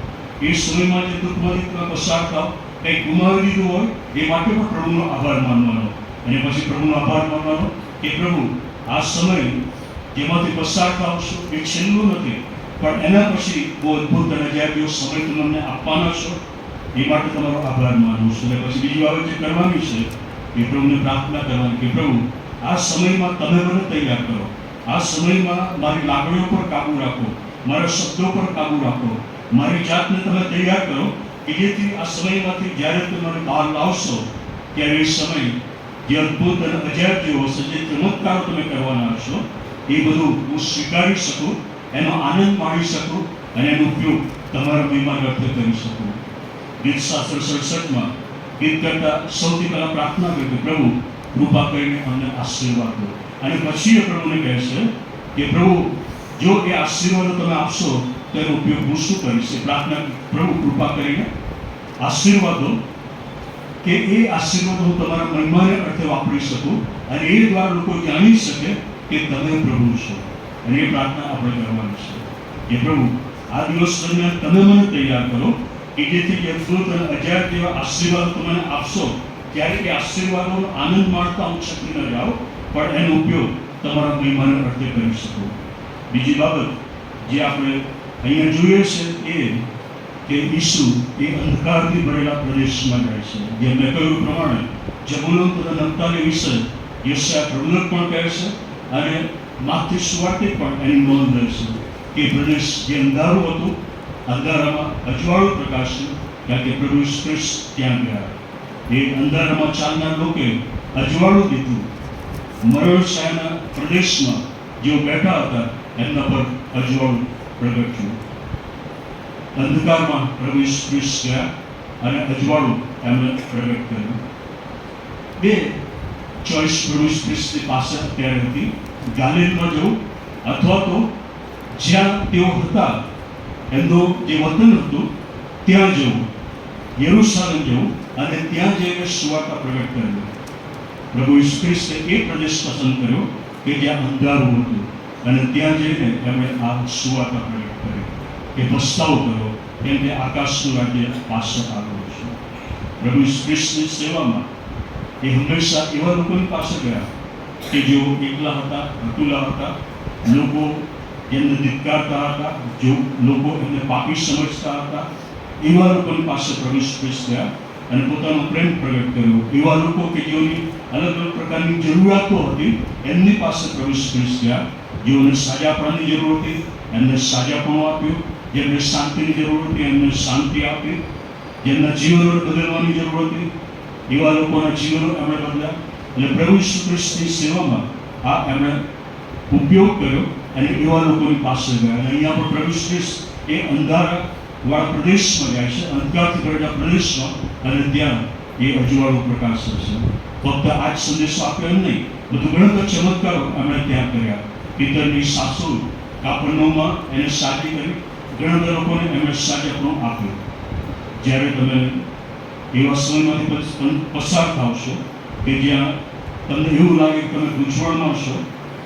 એ સમયમાં જે દુઃખમાંથી પસાર થાવ, કંઈક ગુમાવી દીધું હોય એ માટે પણ પ્રભુનો આભાર માનવાનો અને પછી પ્રભુનો આભાર માનવાનો કે પ્રભુ આ સમય જેમાંથી પસાર થાવ છો એ છેલ્લું નથી, પણ એના પછી બહુ અદ્ભુત અને અજાયબ એવો સમય તમે અમને આપવાના છો, એ માટે તમારો આભાર માનું છું. અને પછી બીજી બાબત જે કરવાની છે એ પ્રભુને પ્રાર્થના કરવાની કે પ્રભુ આ સમયમાં તમે મને તૈયાર કરો, આ સમયમાં મારી લાગણીઓ પર કાબુ રાખો, મારા શબ્દો પર કાબુ રાખો, મારી જાતને તમે તૈયાર કરો કે જેથી આ સમયમાંથી જ્યારે તમે મને બહાર લાવશો ત્યારે એ સમય જે અદ્ભુત અને અજાયબ જેવો હશે, જે ચમત્કારો તમે કરવાના હશો, એ બધું હું સ્વીકારી શકું, એનો આનંદ માણી શકું અને એનો ઉપયોગ તમારા મહિમાન અર્થે કરી શકું. ગીતશાસ્ત્ર 67માં ગીત કરતા સૌથી પહેલા પ્રાર્થના કરી પ્રભુ કૃપા કરીને અમને આશીર્વાદ દો, અને પછી એ પ્રભુને કહે છે કે પ્રભુ જો એ આશીર્વાદો તમે આપશો તો એનો ઉપયોગ હું શું કરીશ. એ પ્રાર્થના પ્રભુ કૃપા કરીને આશીર્વાદો કે એ આશીર્વાદ હું તમારા મહિમાને અર્થે વાપરી શકું અને એ દ્વારા લોકો જાણી શકે કે તમે પ્રભુ છો. અને એ પ્રાર્થના આપણે કરવાની છે કે પ્રભુ આ દિવસ દરમિયાન તમે મને તૈયાર કરો કે જેથી જે અદ્ભુત અને અજાયબ જેવા આશીર્વાદ તમે મને આપશો ત્યારે એ આશીર્વાદોનો આનંદ માણતા હું છકી ન જાઓ, પણ એનો ઉપયોગ તમારા મહિમાને અર્થે કરી શકો. બીજી બાબત જે આપણે અહીંયા જોઈએ છે એ કે ઈસુ એ અંધકારથી ભરેલા પ્રદેશમાં જાય છે. જે મેં કહ્યું પ્રમાણે જબુલૂન તથા નફ્તાલી વિશે યશાયા પ્રવચક પણ કહે છે અને માથ્યુ સુવાર્તિક પણ એની નોંધ લે છે કે પ્રદેશ જે અંધારું હતું, અંધારામાં અજવાળું પ્રકાશ્યું, કારણ કે પ્રભુ ઈસુ ખ્રિસ્ત ત્યાં ગયા. એ અંધારામાં ચાલનાર લોકોએ અજવાળું દીધું. મરણછાયાના પ્રદેશમાં જેઓ બેઠા હતા એમના પર અજવાળું પ્રગટ થયું. અંધકારમાં પ્રભુ ઈસુ ખ્રિસ્ત ગયા અને અજવાળું એમણે પ્રગટ કર્યું. બે ચોઈસ પ્રભુ ઈસુ ખ્રિસ્તની પાસે અત્યારે હતી, ગાલિલમાં જવું અથવા તો જ્યાં તેઓ હતા એમનું જે વતન હતું ત્યાં જવું. યરૂશાલેમ જવું અને ત્યાં જઈને સુવાર્તા પ્રગટ કરવી. પ્રભુ ઈસુ ખ્રિસ્તે એ પ્રદેશ પસંદ કર્યો કે જ્યાં અંધારું હતું અને ત્યાં જઈને એમણે આ સુવાર્તા પ્રગટ કરી કે પસ્તાવો કરો, કેમ કે આકાશનું રાજ્ય પાછળ આવ્યું છે. પ્રભુ ઈસુ ખ્રિસ્તની સેવામાં એ હંમેશા એવા લોકોની પાસે ગયા કે જેઓ એકલા હતા, અતુલા હતા, લોકો એમને ધિક્કારતા હતા, જો લોકો એમને પાપી સમજતા હતા, એવા લોકોની પાસે પ્રભુ ઈસુ ખ્રિસ્ત ગયા અને પોતાનો પ્રેમ પ્રગટ કર્યો. એવા લોકો કે જેઓની અલગ અલગ પ્રકારની જરૂરિયાતો હતી, એમની પાસે પ્રભુ ઈસુ ખ્રિસ્ત ગયા. જેઓને સાજાપણાની જરૂર હતી એમને સાજાપણું આપ્યું, જેમને શાંતિની જરૂર હતી એમને શાંતિ આપી, જેમના જીવનો બદલવાની જરૂર હતી એવા લોકોના જીવનો એમણે બદલ્યા. એટલે પ્રભુ ઈસુ ખ્રિસ્તની સેવામાં આ એમણે ઉપયોગ કર્યો અને એવા લોકોની પાસે ગયા. અને અહીંયા પણ પ્રભુ ઈસુ ખ્રિસ્ત એ અંધારાવાળા પ્રદેશમાં જાય છે, અંધકારથી ભરેલા પ્રદેશમાં, અને ત્યાં એ અજવાળો પ્રકાશ છે. ફક્ત આ જ સંદેશો આપ્યો એમ નહીં, બધું ઘણા બધા ચમત્કારો એમણે ત્યાં કર્યા. પિત્તળની સાસુ કાપરનૌમમાં એને સાજી કરી, ઘણા બધા લોકોને એમણે સાજાપણું આપ્યું. જ્યારે તમે એવા સમયમાંથી પસાર થાવ છો કે જ્યાં તમને એવું લાગે કે તમે ગૂંચવણમાં છો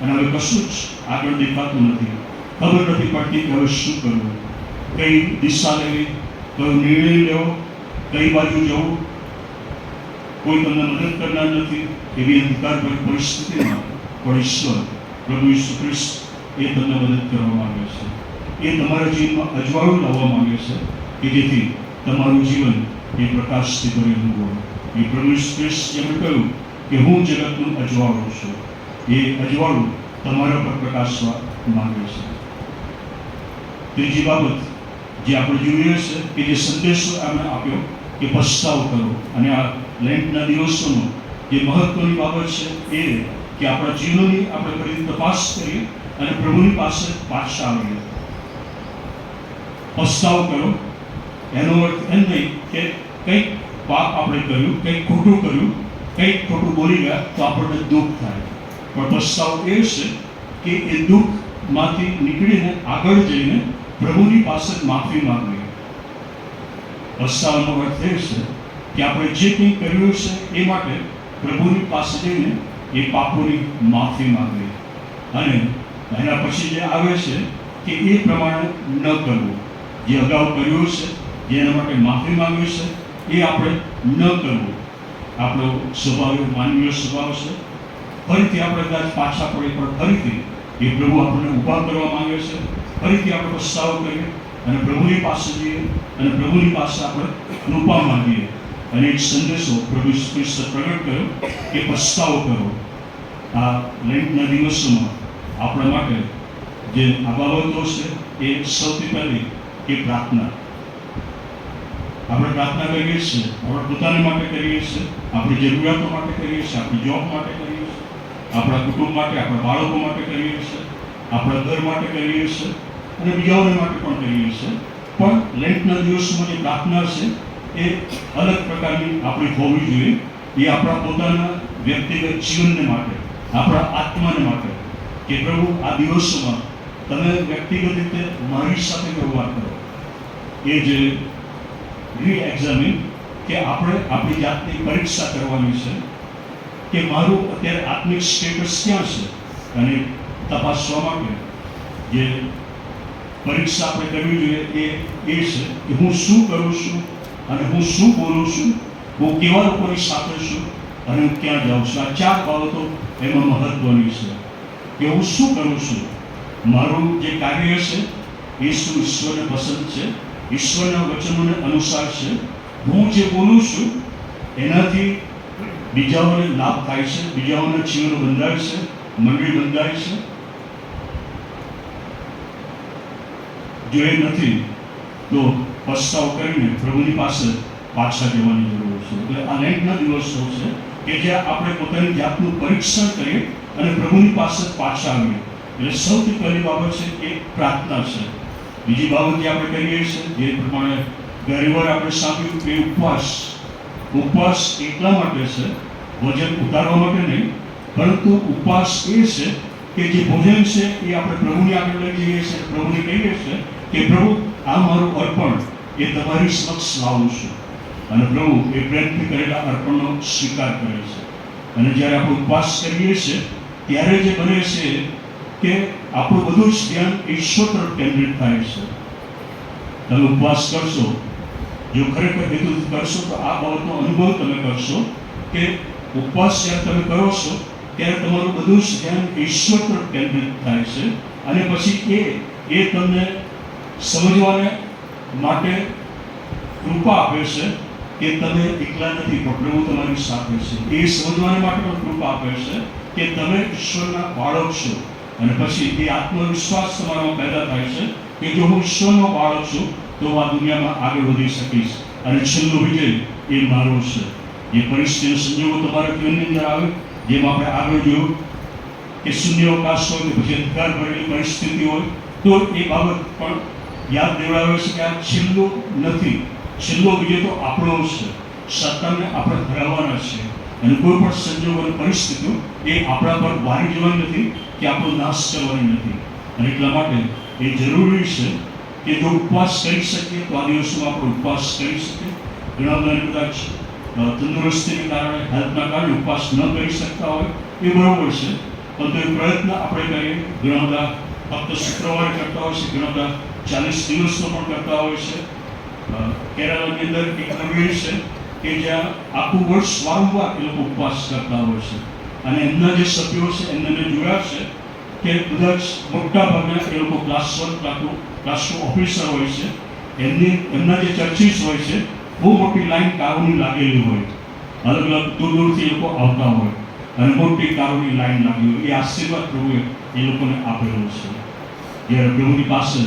અને હવે કશું જ આગળ દેખાતું નથી, ખબર નથી પડતી કે હવે શું કરવું, કઈ દિશા લેવી, કયો નિર્ણય લેવો, કઈ બાજુ જવું, કોઈ તમને મદદ કરનાર નથી, એવી અંધકારભરી પરિસ્થિતિમાં પણ ઈશ્વર પ્રભુ ઈસુ ખ્રિસ્ત એ તમને મદદ કરવા માંગે છે. એ તમારા જીવનમાં અજવાળું લાવવા માંગે છે કે જેથી તમારું જીવન એ પ્રકાશથી ભરેલું હોય. એ પ્રભુ ઈસુ ખ્રિસ્ત જેમણે કહ્યું કે હું જગતનું અજવાળું છું, એ અજવાળું તમારા પર પ્રકાશવા માંગે છે. ત્રીજી બાબત જે આપણે જોઈએ છે કે જે સંદેશો એમણે આપ્યો કે પસ્તાવો કરો, અને આ લેન્ટના દિવસોનો જે મહત્વની બાબત છે એ કે આપણા જીવનની આપણે ફરી તપાસ કરીએ અને પ્રભુની પાસે પાછા આવીએ. પસ્તાવો કરો એનો અર્થ એમ નહીં કે કંઈક પાપ આપણે કર્યું, કંઈક ખોટું કર્યું, કંઈક ખોટું બોલી ગયા તો આપણને દુઃખ થાય, પણ પસ્તાવો એ છે કે એ દુઃખમાંથી નીકળીને આગળ જઈને પ્રભુની પાસે માફી માંગવી. પસ્તાવાનો અર્થ એ છે કે આપણે જે કંઈ કર્યું છે એ માટે પ્રભુની પાસે જઈને એ પાપોની માફી માંગવી, અને એના પછી જે આવે છે કે એ પ્રમાણે ન કરવું. જે અગાઉ કર્યું છે, જેના માટે માફી માંગવી છે, એ આપણે ન કરવું. આપણો સ્વભાવ માનવીય સ્વભાવ છે, ફરીથી આપણે કદાચ પાછા પડે પણ ફરીથી એ પ્રભુ આપણને ઊભા કરવા માંગે છે. ફરીથી આપણે પસ્તાવો કરીએ અને પ્રભુની પાસે જઈએ અને પ્રભુની પાસે આપણે કૃપા માંગીએ. અને એક સંદેશો પ્રભુ ઈસુ ખ્રિસ્તે પ્રગટ કર્યો કે પસ્તાવો કરો. આ લેન્ટના દિવસોમાં આપણા માટે જે આ બાબતો છે એ સૌથી પહેલી એ પ્રાર્થના. આપણે પ્રાર્થના કરીએ છીએ, આપણે પોતાના માટે કરીએ છીએ, આપણી જરૂરિયાતો માટે કરીએ છીએ, આપણી જોબ માટે કરીએ છીએ, આપણા કુટુંબ માટે, આપણા બાળકો માટે કરીએ છીએ, આપણા ઘર માટે કરીએ છીએ અને બીજાઓને માટે પણ કરીએ છીએ. પણ લેન્ટના દિવસોમાં જે પ્રાર્થના છે એ અલગ પ્રકારની આપણી હોવી જોઈએ. એ આપણા પોતાના વ્યક્તિગત જીવનને માટે, આપણા આત્માને માટે કે પ્રભુ આ દિવસોમાં તમે વ્યક્તિગત રીતે મારી સાથે વ્યવહાર કરો. એ જે રી-એક્ઝામિન કે આપણે આપણી જાતની પરીક્ષા કરવાની છે કે મારું અત્યારે આત્મિક સ્ટેટસ ક્યાં છે, અને તપાસવા માટે જે પરીક્ષા આપણે કરવી જોઈએ એ છે કે હું શું કરું છું અને હું શું બોલું છું, હું કેવા લોકોની સાથે છું અને હું ક્યાં જાઉં છું. આ ચાર બાબતો એમાં મહત્વની છે કે હું શું કરું છું, મારું જે કાર્ય છે એ શું ઈશ્વરને પસંદ છે, ઈશ્વરના વચનોને અનુસાર છે, હું જે બોલું છું એનાથી બીજાઓને લાભ થાય છે, બીજાઓના જીવનો બંધાય છે, મંડળી બંધાય છે. જો એ નથી તો પસ્તાવો કરીને પ્રભુની પાસે પાછા જવાની જરૂર છે. એટલે આ લેન્ટના દિવસો છે કે જ્યાં આપણે પોતાની જાતનું પરીક્ષણ કરીએ અને પ્રભુની પાસે પાછા આવીએ. એટલે સૌથી પહેલી બાબત છે એ પ્રાર્થના છે. બીજી બાબત જે આપણે કરીએ છીએ, જે પ્રમાણે ઘણીવાર આપણે સાંભળ્યું કે ઉપવાસ. ઉપવાસ એટલા માટે છે, ભોજન ઉતારવા માટે નહીં, પરંતુ ઉપવાસ એ છે કે જે ભોજન છે એ આપણે પ્રભુની આગળ લઈ જઈએ છીએ, પ્રભુને કહીએ છીએ કે પ્રભુ આ મારું અર્પણ એ તમારી સમક્ષ લાવું છું. અને પ્રભુ એ પ્રેમથી કરેલા અર્પણનો સ્વીકાર કરે છે. અને જ્યારે આપણે ઉપવાસ કરીએ છીએ ત્યારે જે બને છે કે આપણું બધું જ ધ્યાન ઈશ્વર તરફ કેન્દ્રિત થાય છે. તમે ઉપવાસ કરશો, જો ખરેખર હેતુથી કરશો તો આ બાબતનો અનુભવ તમે કરશો કે ઉપવાસ જ્યારે તમે કરો છો ત્યારે તમારું બધું જ ધ્યાન ઈશ્વર તરફ કેન્દ્રિત થાય છે. અને પછી એ તમને સમજવાને માટે કૃપા આપે છે કે તમે એકલા નથી પણ પ્રભુ તમારી સાથે છે. એ સમજવાને માટે પણ કૃપા આપે છે કે તમે ઈશ્વરના બાળક છો. અને પછી એ આત્મવિશ્વાસ તમારામાં પેદા થાય છે કે જો હું ઈશ્વરનો બાળક છું તો આ દુનિયામાં આગળ વધી શકીશ. અને છેલ્લો વિજય એ મારો છે. જે પરિસ્થિતિ સંજોગો તમારા જીવનની અંદર આવે, જેમ આપણે આગળ જોયું કે શૂન્યાવકાશ હોય કે પછી અંધકાર ભરેલી પરિસ્થિતિ હોય, તો એ બાબત પણ યાદ દેવડાવે છે કે આ છેલ્લું નથી. છેલ્લો વિજય તો આપણો છે. સત્તાને આપણે હરાવવાના છે. અને કોઈ પણ સંજોગો અને પરિસ્થિતિઓ એ આપણા પર વારી જવાની નથી કે આપણો નાશ કરવાની નથી. અને એટલા માટે એ જરૂરી છે કે જો ઉપવાસ કરી શકીએ તો આ દિવસોમાં આપણે ઉપવાસ કરી શકીએ. ઘણા બધા કદાચ તંદુરસ્તીને કારણે, હેલ્થના કારણે ઉપવાસ ન કરી શકતા હોય, એ બરાબર છે. પરંતુ એ પ્રયત્ન આપણે કરીએ. ઘણા બધા ફક્ત શુક્રવારે કરતા હોય છે, ઘણા બધા 40 દિવસનો પણ કરતા હોય છે. કેરળની અંદર એક મંડળી છે કે જ્યાં આખું વર્ષ વારંવાર એ લોકો ઉપવાસ કરતા હોય છે. અને એમના જે સભ્યો છે એમને મેં જોયા છે કે બધા જ મોટા ભાગના એ લોકો ક્લાસ 1, ક્લાસ 2 ઓફિસર હોય છે. એમના જે ચર્ચિસ હોય છે, બહુ મોટી લાઈન કારોની લાગેલી હોય. અલગ અલગ દૂર દૂરથી લોકો આવતા હોય અને મોટી કારોની લાઈન લાગી હોય. એ આશીર્વાદ પ્રભુએ એ લોકોને આપેલો છે. જ્યારે પ્રભુની પાસે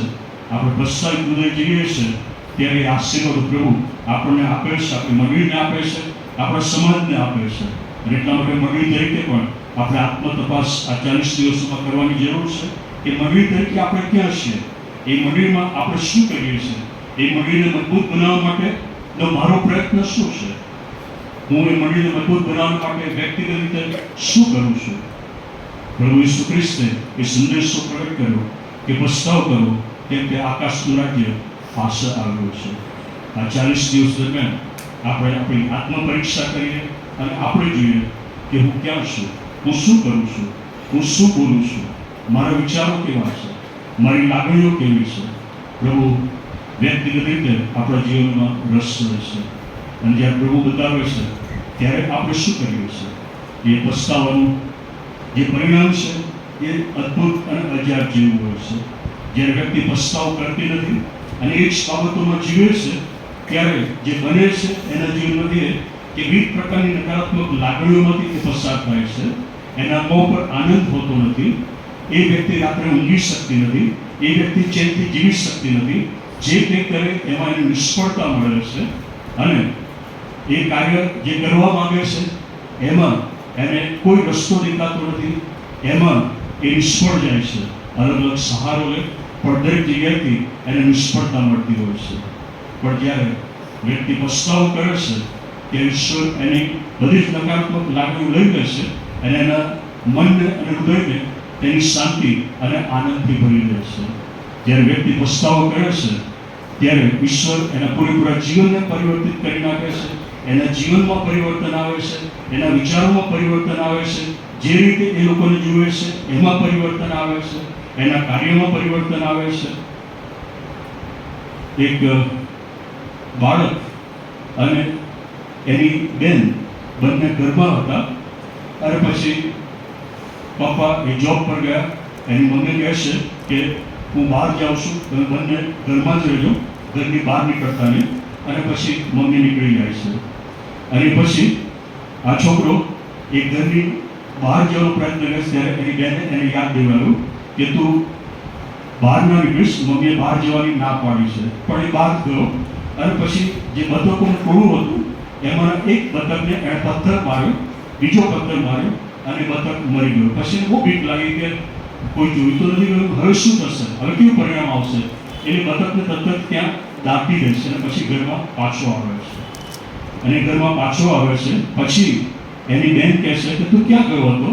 આપણે પશ્ચાત હૃદય જઈએ છીએ ત્યારે એ આશીર્વાદ પ્રભુ આપણને આપે છે, આપણી મંડળીને આપે છે, આપણા સમાજને આપે છે. અને એટલા માટે મંડળી તરીકે પણ આપણે આત્મતપાસ આ 40 દિવસોમાં કરવાની જરૂર છે કે મંડળી તરીકે આપણે ક્યાં છીએ, એ મંડળીમાં આપણે શું કરીએ છીએ, એ મંડળીને મજબૂત બનાવવા માટેનો મારો પ્રયત્ન શું છે, હું એ મંડળીને મજબૂત બનાવવા માટે વ્યક્તિગત રીતે શું કરું છું. પ્રભુ ઈસુ ખ્રિસ્તે એ સંદેશો પ્રગટ કર્યો કે પસ્તાવ કરો કેમ કે આકાશનું રાજ્ય પાસે આવ્યું છે. આ 40 દિવસ દરમિયાન આપણે આપણી આત્મપરીક્ષા કરીએ અને આપણે જોઈએ કે હું ક્યાં છું, હું શું કરું છું, હું શું બોલું છું, મારા વિચારો કેવા છે, મારી લાગણીઓ કેવી છે. પ્રભુ વ્યક્તિગત રીતે આપણા જીવનમાં રસ લે છે. અને જ્યારે પ્રભુ બતાવે છે ત્યારે આપણે શું કરીએ છીએ. એ પસ્તાવાનું જે પરિણામ છે એ અદ્ભુત અને અજાયબ જેવું હોય છે. જ્યારે વ્યક્તિ પસ્તાવ કરતી નથી અને એ જ બાબતોમાં જીવે છે ત્યારે જે બને છે એના જીવનમાં એ કે વિવિધ પ્રકારની નકારાત્મક લાગણીઓમાંથી એ પસાર થાય છે. એના મોં પર આનંદ હોતો નથી. એ વ્યક્તિ રાત્રે ઊંઘી શકતી નથી. એ વ્યક્તિ ચેનથી જીવી શકતી નથી. જે કંઈ કરે એમાં એને નિષ્ફળતા મળે છે. અને એ કાર્ય જે કરવા માંગે છે એમાં એને કોઈ રસ્તો દેખાતો નથી. એમાં એ નિષ્ફળ જાય છે. અલગ અલગ સહારો લે પણ દરેક જગ્યાએથી એને નિષ્ફળતા મળતી હોય છે. પણ જ્યારે વ્યક્તિ પસ્તાવો કરે છે ત્યારે ઈશ્વર એની બધી જ નકારાત્મક લાગણીઓ લઈ લે છે અને એના મનને અને હૃદયને તેની શાંતિ અને આનંદથી ભરી દે છે. જ્યારે વ્યક્તિ પસ્તાવો કરે છે ત્યારે ઈશ્વર એના પૂરેપૂરા જીવનને પરિવર્તિત કરી નાખે છે. એના જીવનમાં પરિવર્તન આવે છે, એના વિચારોમાં પરિવર્તન આવે છે, જે રીતે એ લોકોને જુએ છે એમાં પરિવર્તન આવે છે, એના કાર્યોમાં પરિવર્તન આવે છે. એક બાળક અને એની બેન બંને ઘરમાં હતા અને પછી પપ્પા એ જોબ પર ગયા. એની મમ્મી કહે છે કે હું બહાર જાઉં છું, તમે બંને ઘરમાં જ રહેજો, ઘરની બહાર નીકળતા નહીં. અને પછી મમ્મી નીકળી જાય છે. અને પછી આ છોકરો એ ઘરની બહાર જવાનો પ્રયત્ન કરે ત્યારે એની બેને એને યાદ દેવાયું કે તું બહાર ના નીકળીશ, મમ્મીએ બહાર જવાની ના પાડી છે. પણ એ બહાર ગયો અને પછી જે બતકોનું ટોળું હતું એમાં એક બતકને એણે પથ્થર માર્યો, બીજો પથ્થર માર્યો અને બતક મરી ગયો. પછી બહુ બીક લાગી કે કોઈ જોઈ તો નથી ગયું, હવે શું થશે, હવે કેવું પરિણામ આવશે. એટલે બતકને તરત ત્યાં દાટી દે છે અને પછી ઘરમાં પાછો આવે છે. અને ઘરમાં પાછો આવે છે પછી એની બેન કહે છે કે તું ક્યાં ગયો હતો.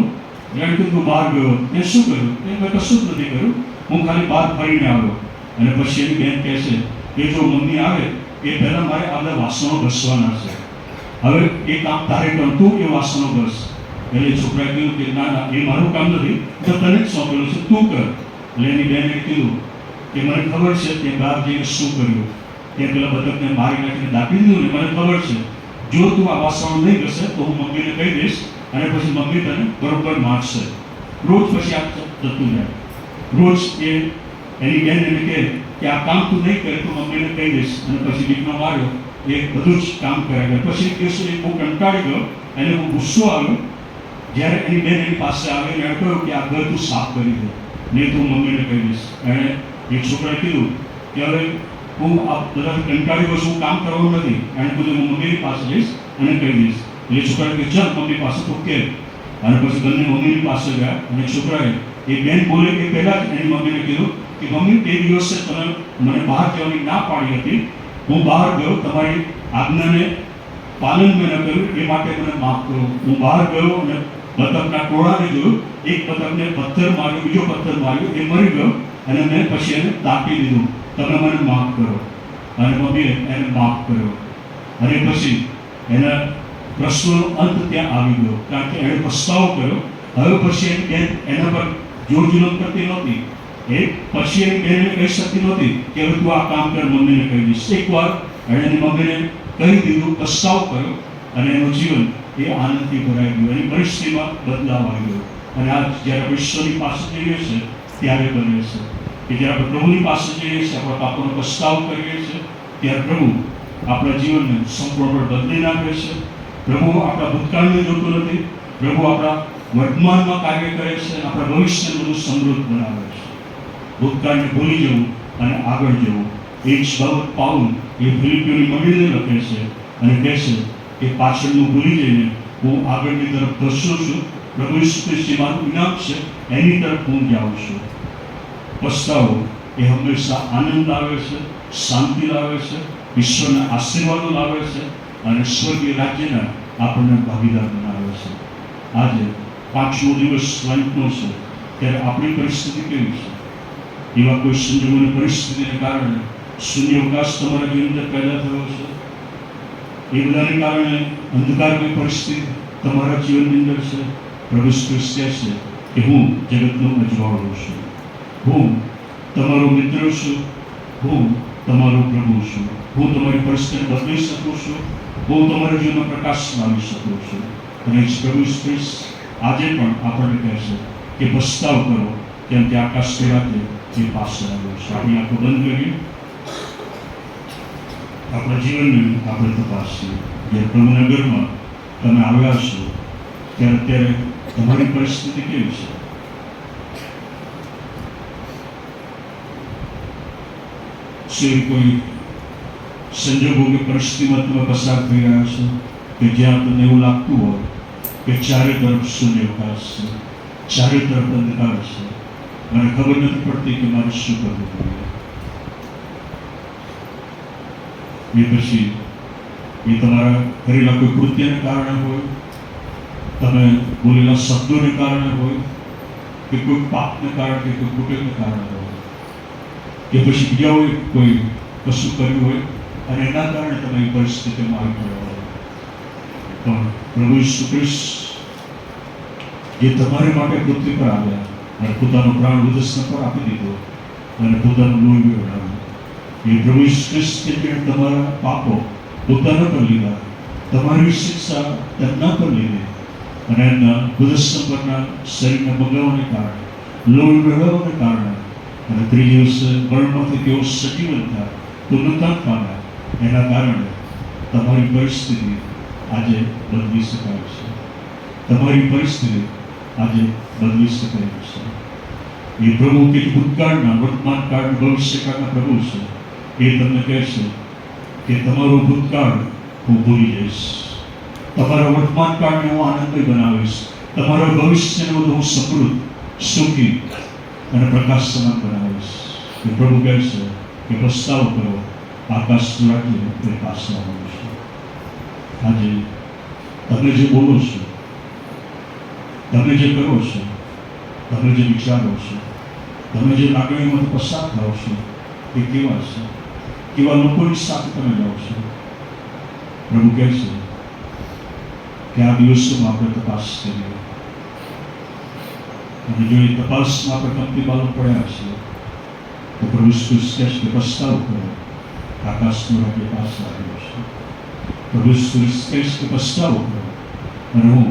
જાણે કે તું બહાર ગયો. એ શું કર્યું? એ મેં કશું જ નથી કર્યું, હું ખાલી બહાર ફરીને આવ્યો. અને પછી એની બેન કહે છે કે જો મમ્મી આવે એ પહેલાં મારે આ બધા વાસણો ઘસવાના છે, હવે એ કામ તારે કર, તું એ વાસણો ઘસ. એટલે છોકરાએ કહ્યું કે ના ના, એ મારું કામ નથી, તો તને જ સોંપેલું છે, તું કર. એટલે એની બહેને કીધું કે મને ખબર છે કે બહાર જઈને શું કર્યું, તે પેલા બતકને મારી નાખીને દાટી દીધું ને, મને ખબર છે જો તું આ વાસણો નહીં ઘસે તો હું મમ્મીને કહી દઈશ અને પછી મમ્મી તને બરોબર મારશે. રોજ પછી આ થતું જાય. રોજ એની બેન એને કહે કે આ કામ તું નહીં કરે તો મમ્મીને કહી દઈશ, અને પછી દીકરો માર્યો એ બધું જ કામ કર્યા કરે. પછી એક દિવસે બહુ કંટાળી ગયો, એને બહુ ગુસ્સો આવ્યો. જ્યારે એની બેન એની પાસે આવીને એણે કહ્યું કે આ ઘર તું સાફ કરી દે, નહીં તો હું મમ્મીને કહી દઈશ. એણે એક છોકરાએ કીધું કે હવે હું આ બધા કંટાળી ગયો છું, હું કામ કરવાનું નથી. એણે કીધું હું મમ્મીની પાસે જઈશ અને કહી દઈશ. એટલે છોકરાએ કહ્યું ચાલ મમ્મી પાસે તો કે. અને પછી બંને મમ્મીની પાસે ગયા અને છોકરાએ એ બેન બોલે એ પહેલાં જ એની મમ્મીને કીધું કે મમ્મી તે દિવસે તમે મને બહાર જવાની ના પાડી હતી, હું બહાર ગયો, તમારી આજ્ઞાને પાલન મેં ન કર્યું, એ માટે મને માફ કરો. હું બહાર ગયો અને બતકના ટોળાને જોયું, એક બતકને પથ્થર માર્યો, બીજો પથ્થર માર્યો, એ મરી ગયો અને મેં પછી એને તાપી દીધું, તમે મને માફ કરો. અને મમ્મીએ એને માફ કર્યો. અને પછી એના પ્રશ્નનો અંત ત્યાં આવી ગયો, કારણ કે એણે પસ્તાવો કર્યો. હવે પછી એની બેન એના પર જોર જુલમ કરતી નહોતી. એ પછી એની બેનને કહી શકતી નહોતી કે હવે તું આ કામ કર, મમ્મીને કહી દઈશ. એકવાર એણે એની મમ્મીને કહી દીધું, પસ્તાવો કર્યો અને એનું જીવન એ આનંદથી ભરાઈ ગયું. એની પરિસ્થિતિમાં બદલાવ આવી ગયો. અને આજ જ્યારે આપણે ઈશ્વરની પાસે જઈએ છીએ ત્યારે બને છે કે જ્યારે આપણે પ્રભુની પાસે જઈએ છીએ, આપણા પાપોનો પસ્તાવો કરીએ છીએ, ત્યારે પ્રભુ આપણા જીવનને સંપૂર્ણપણે બદલી નાખે છે. પ્રભુ આપણા ભૂતકાળને જોતો નથી, પ્રભુ આપણા વર્તમાનમાં કાર્ય કરે છે, આપણા ભવિષ્યને બધું સમૃદ્ધ બનાવે છે. ભૂતકાળને ભૂલી જવું અને આગળ જવું, એ જ બાબત પાઉલ એ ફિલિપીઓની મંડળીને લખે છે અને કહે છે કે પાછળનું ભૂલી જઈને હું આગળની તરફ ધસું છું, પ્રભુ ઈસુ ખ્રિસ્ત મારું ઇનામ છે, એની તરફ હું જાઉં છું. પસ્તાવો એ હંમેશા આનંદ લાવે છે, શાંતિ લાવે છે, ઈશ્વરના આશીર્વાદો લાવે છે અને સ્વર્ગીય રાજ્યના આપણને ભાગીદાર બનાવે છે. આજે 5મો દિવસ લંચનો છે, ત્યારે આપણી પરિસ્થિતિ કેવી છે? એવા કોઈ સંજોગોની પરિસ્થિતિને કારણે શૂન્યાવકાશ તમારા જીવન અંદર પેદા થયો છે? એ બધાને કારણે અંધકારની પરિસ્થિતિ તમારા જીવનની અંદર છે? પ્રભુ ખ્રિસ્ત કહે છે કે હું જગતનો અજવાળો છું, હું તમારો મિત્ર છું, હું તમારો પ્રભુ છું, હું તમારી પરિસ્થિતિને બદલી શકું છું, હું તમારા જીવનમાં પ્રકાશ લાવી શકું છું. અને પ્રભુ ખ્રિસ્ત આજે પણ આપણને કહે છે કે પસ્તાવ કરો, કેમ કે આકાશ રાતે જે પાસે આવ્યો છે. આપણી આંખો બંધ કરીએ, આપણા જીવનને આપણે તપાસીએ. જ્યારે પ્રભુના ઘરમાં તમે આવ્યા છો ત્યારે અત્યારે તમારી પરિસ્થિતિ કેવી છે? શું કોઈ સંજોગો કે પરિસ્થિતિમાં તમે પસાર થઈ રહ્યા છો કે જ્યાં તમને એવું લાગતું હોય કે ચારે તરફ શૂન્યાવકાશ છે, ચારે તરફ અંધકાર છે, મને ખબર નથી પડતી કે મારે શું કરવું જોઈએ? એ પછી એ તમારા કરેલા કોઈ કૃત્યને કારણે હોય, તમે બોલેલા શબ્દોને કારણે હોય, કે કોઈ પાપને કારણે, કે કોઈ કુટેવને કારણે હોય, કે પછી બીજાઓએ કોઈ કશું કર્યું હોય અને એના કારણે તમે એ પરિસ્થિતિમાં આવી પડ્યા હોય. પણ પ્રભુ ઈસુ ખ્રિસ્ત જે તમારી માટે પૃથ્વી પર આવ્યા અને પોતાનો પ્રાણ વૃદ્ધસ્થ પર આપી દીધો અને પોતાનું લોહી વહેવડાવ્યું, એ પ્રભુ ઈસુ ખ્રિસ્ત કે જેણે તમારા પાપો પોતાના પર લીધા, તમારી શિક્ષા તેમના પર લીધી અને એમના વૃદ્ધસ્થ પરના શરીરને બગાવવાને કારણે, લોહી વહેવડાવવાને કારણે અને ત્રીજે દિવસે મરણમાંથી તેઓ સજીવન થયા, પુનરુત્થાન પામ્યા, એના કારણે તમારી પરિસ્થિતિ આજે બદલી શકાય છે. તમારી પરિસ્થિતિ આજે બદલી શકાય છે. એ પ્રભુ કે ભૂતકાળના, વર્તમાન કાળના, ભવિષ્યકાળના પ્રભુ છે. એ તમને કહે છે કે તમારો ભૂતકાળ હું ભૂલી જઈશ, તમારા વર્તમાન કાળને હું આનંદમય બનાવીશ, તમારા ભવિષ્યને બધું હું સમૃદ્ધ, સુખી અને પ્રકાશ સમાન બનાવીશ. એ પ્રભુ કહે છે કે પસ્તાવો કરો, આકાશનું રાજ્ય એ પાસે આવવાનું છે. આજે તમે જે બોલો છો, તમે જે કરો છો, તમે જે વિચારો છો, તમે જે લાગણીઓમાંથી પસાર થાઓ છો, એ કેવા છે? કેવા લોકોની સાથે તમે જાઓ છો. પ્રભુ કહે છે કે આ દિવસોમાં આપણે તપાસ કરીએ, અને જો એ તપાસમાં આપણે કંપની બાલો પડ્યા છે તો પ્રભુ ઈસુ કહે છે કે પસ્તાવો કરો, આકાશનું રાજ્ય પાસે આવ્યું છે. પ્રભુ ઈસુ કહે છે કે પસ્તાવો કરો અને હું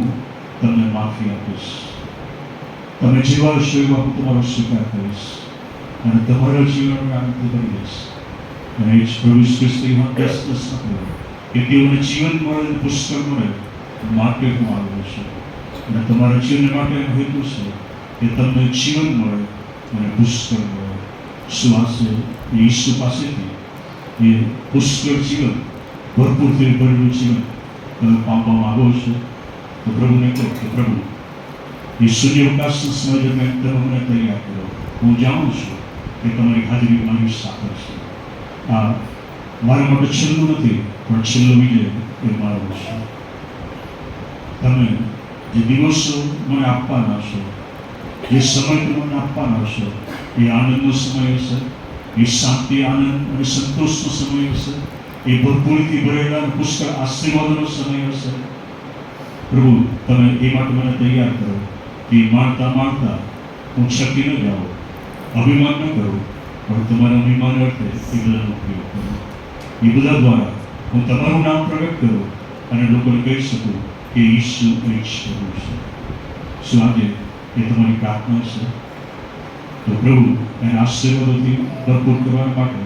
તમને માફી આપીશ. તમે જેવા છો એવા હું તમારો સ્વીકાર કરીશ અને તમારા જીવનને આનંદ કરી દઈશ. અને એ જ પ્રભુ ઈસુ કહ્યું 10:10 કહ્યું કે તેઓને જીવન મળે, પુષ્કળ મળે માટે હું આવ્યો છું. અને તમારા જીવન માટે હેતુ છે કે તમને જીવન મળે અને પુષ્કળ મળે. શું આ છે? ઈસુ પાસેથી એ પુષ્કળ જીવન, ભરપૂરથી ભરેલું જીવન તમે પામવા માંગો છો તો પ્રભુને કહો કે પ્રભુ એ સૂર્યાવકાશના સમય દરમિયાન તમે મને તૈયાર કરો. હું જાણું છું કે તમારી હાજરી મારી સાથે છે. આ મારા માટે છેલ્લું નથી, પણ છેલ્લો વિજય એ મારો છે. તમે જે દિવસો મને આપવાના છો, જે સમય તમે મને આપવાના છો, એ આનંદનો સમય હશે, એ શાંતિ, આનંદ અને સંતોષનો સમય હશે, એ ભરપૂરથી ભરેલા અને પુષ્કળ આશીર્વાદનો સમય હશે. પ્રભુ તમે એ માટે મને તૈયાર કરો કે માણતા માણતા હું છકી ન જાઉં, અભિમાન ન કરું, પણ તમારા અભિમાન અર્થે એ બધાનો ઉપયોગ કરો. એ બધા દ્વારા હું તમારું નામ પ્રગટ કરું અને લોકોને કહી શકું કે ઈસુ એ જ પ્રભુ છે. શું આજે એ તમારી પ્રાર્થના છે? તો પ્રભુ એને આશીર્વાદોથી ભરપૂર કરવા માટે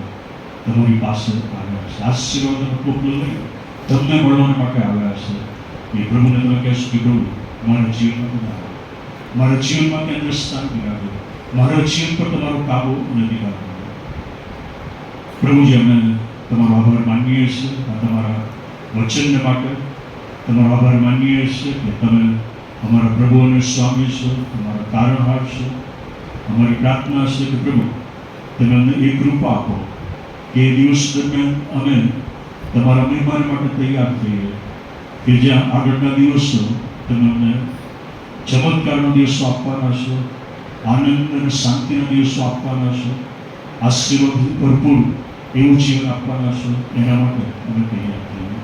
તમારી પાસે આવ્યા છે. આશીર્વાદનો ટોપલો લઈ તમને મળવા માટે આવ્યા છે. એ પ્રભુને તમે કહેશો કે પ્રભુ મારા જીવનમાં તમે આવો, મારા જીવનમાં કેન્દ્ર સ્થાન બિરાજો, મારા જીવન પર તમારો કાબુ અને અધિકાર કરો. પ્રભુજી અમે તમારો આભાર માનીએ છીએ આ તમારા વચનને માટે. તમારો આભાર માનીએ છીએ કે તમે અમારા પ્રભુ અને સ્વામી છો, અમારા તારણહાર છો. અમારી પ્રાર્થના છે કે પ્રભુ તમે અમને એ કૃપા આપો કે એ દિવસ દરમિયાન અમે તમારા મહેમાન માટે તૈયાર થઈએ, કે જ્યાં આગળના દિવસો તમે અમને ચમત્કારના દિવસો આપવાના છો, આનંદ અને શાંતિના દિવસો આપવાના છો, આશીર્વાદ ભરપૂર એવું જીવન આપવાના છો. એના માટે અમે તૈયાર થઈએ.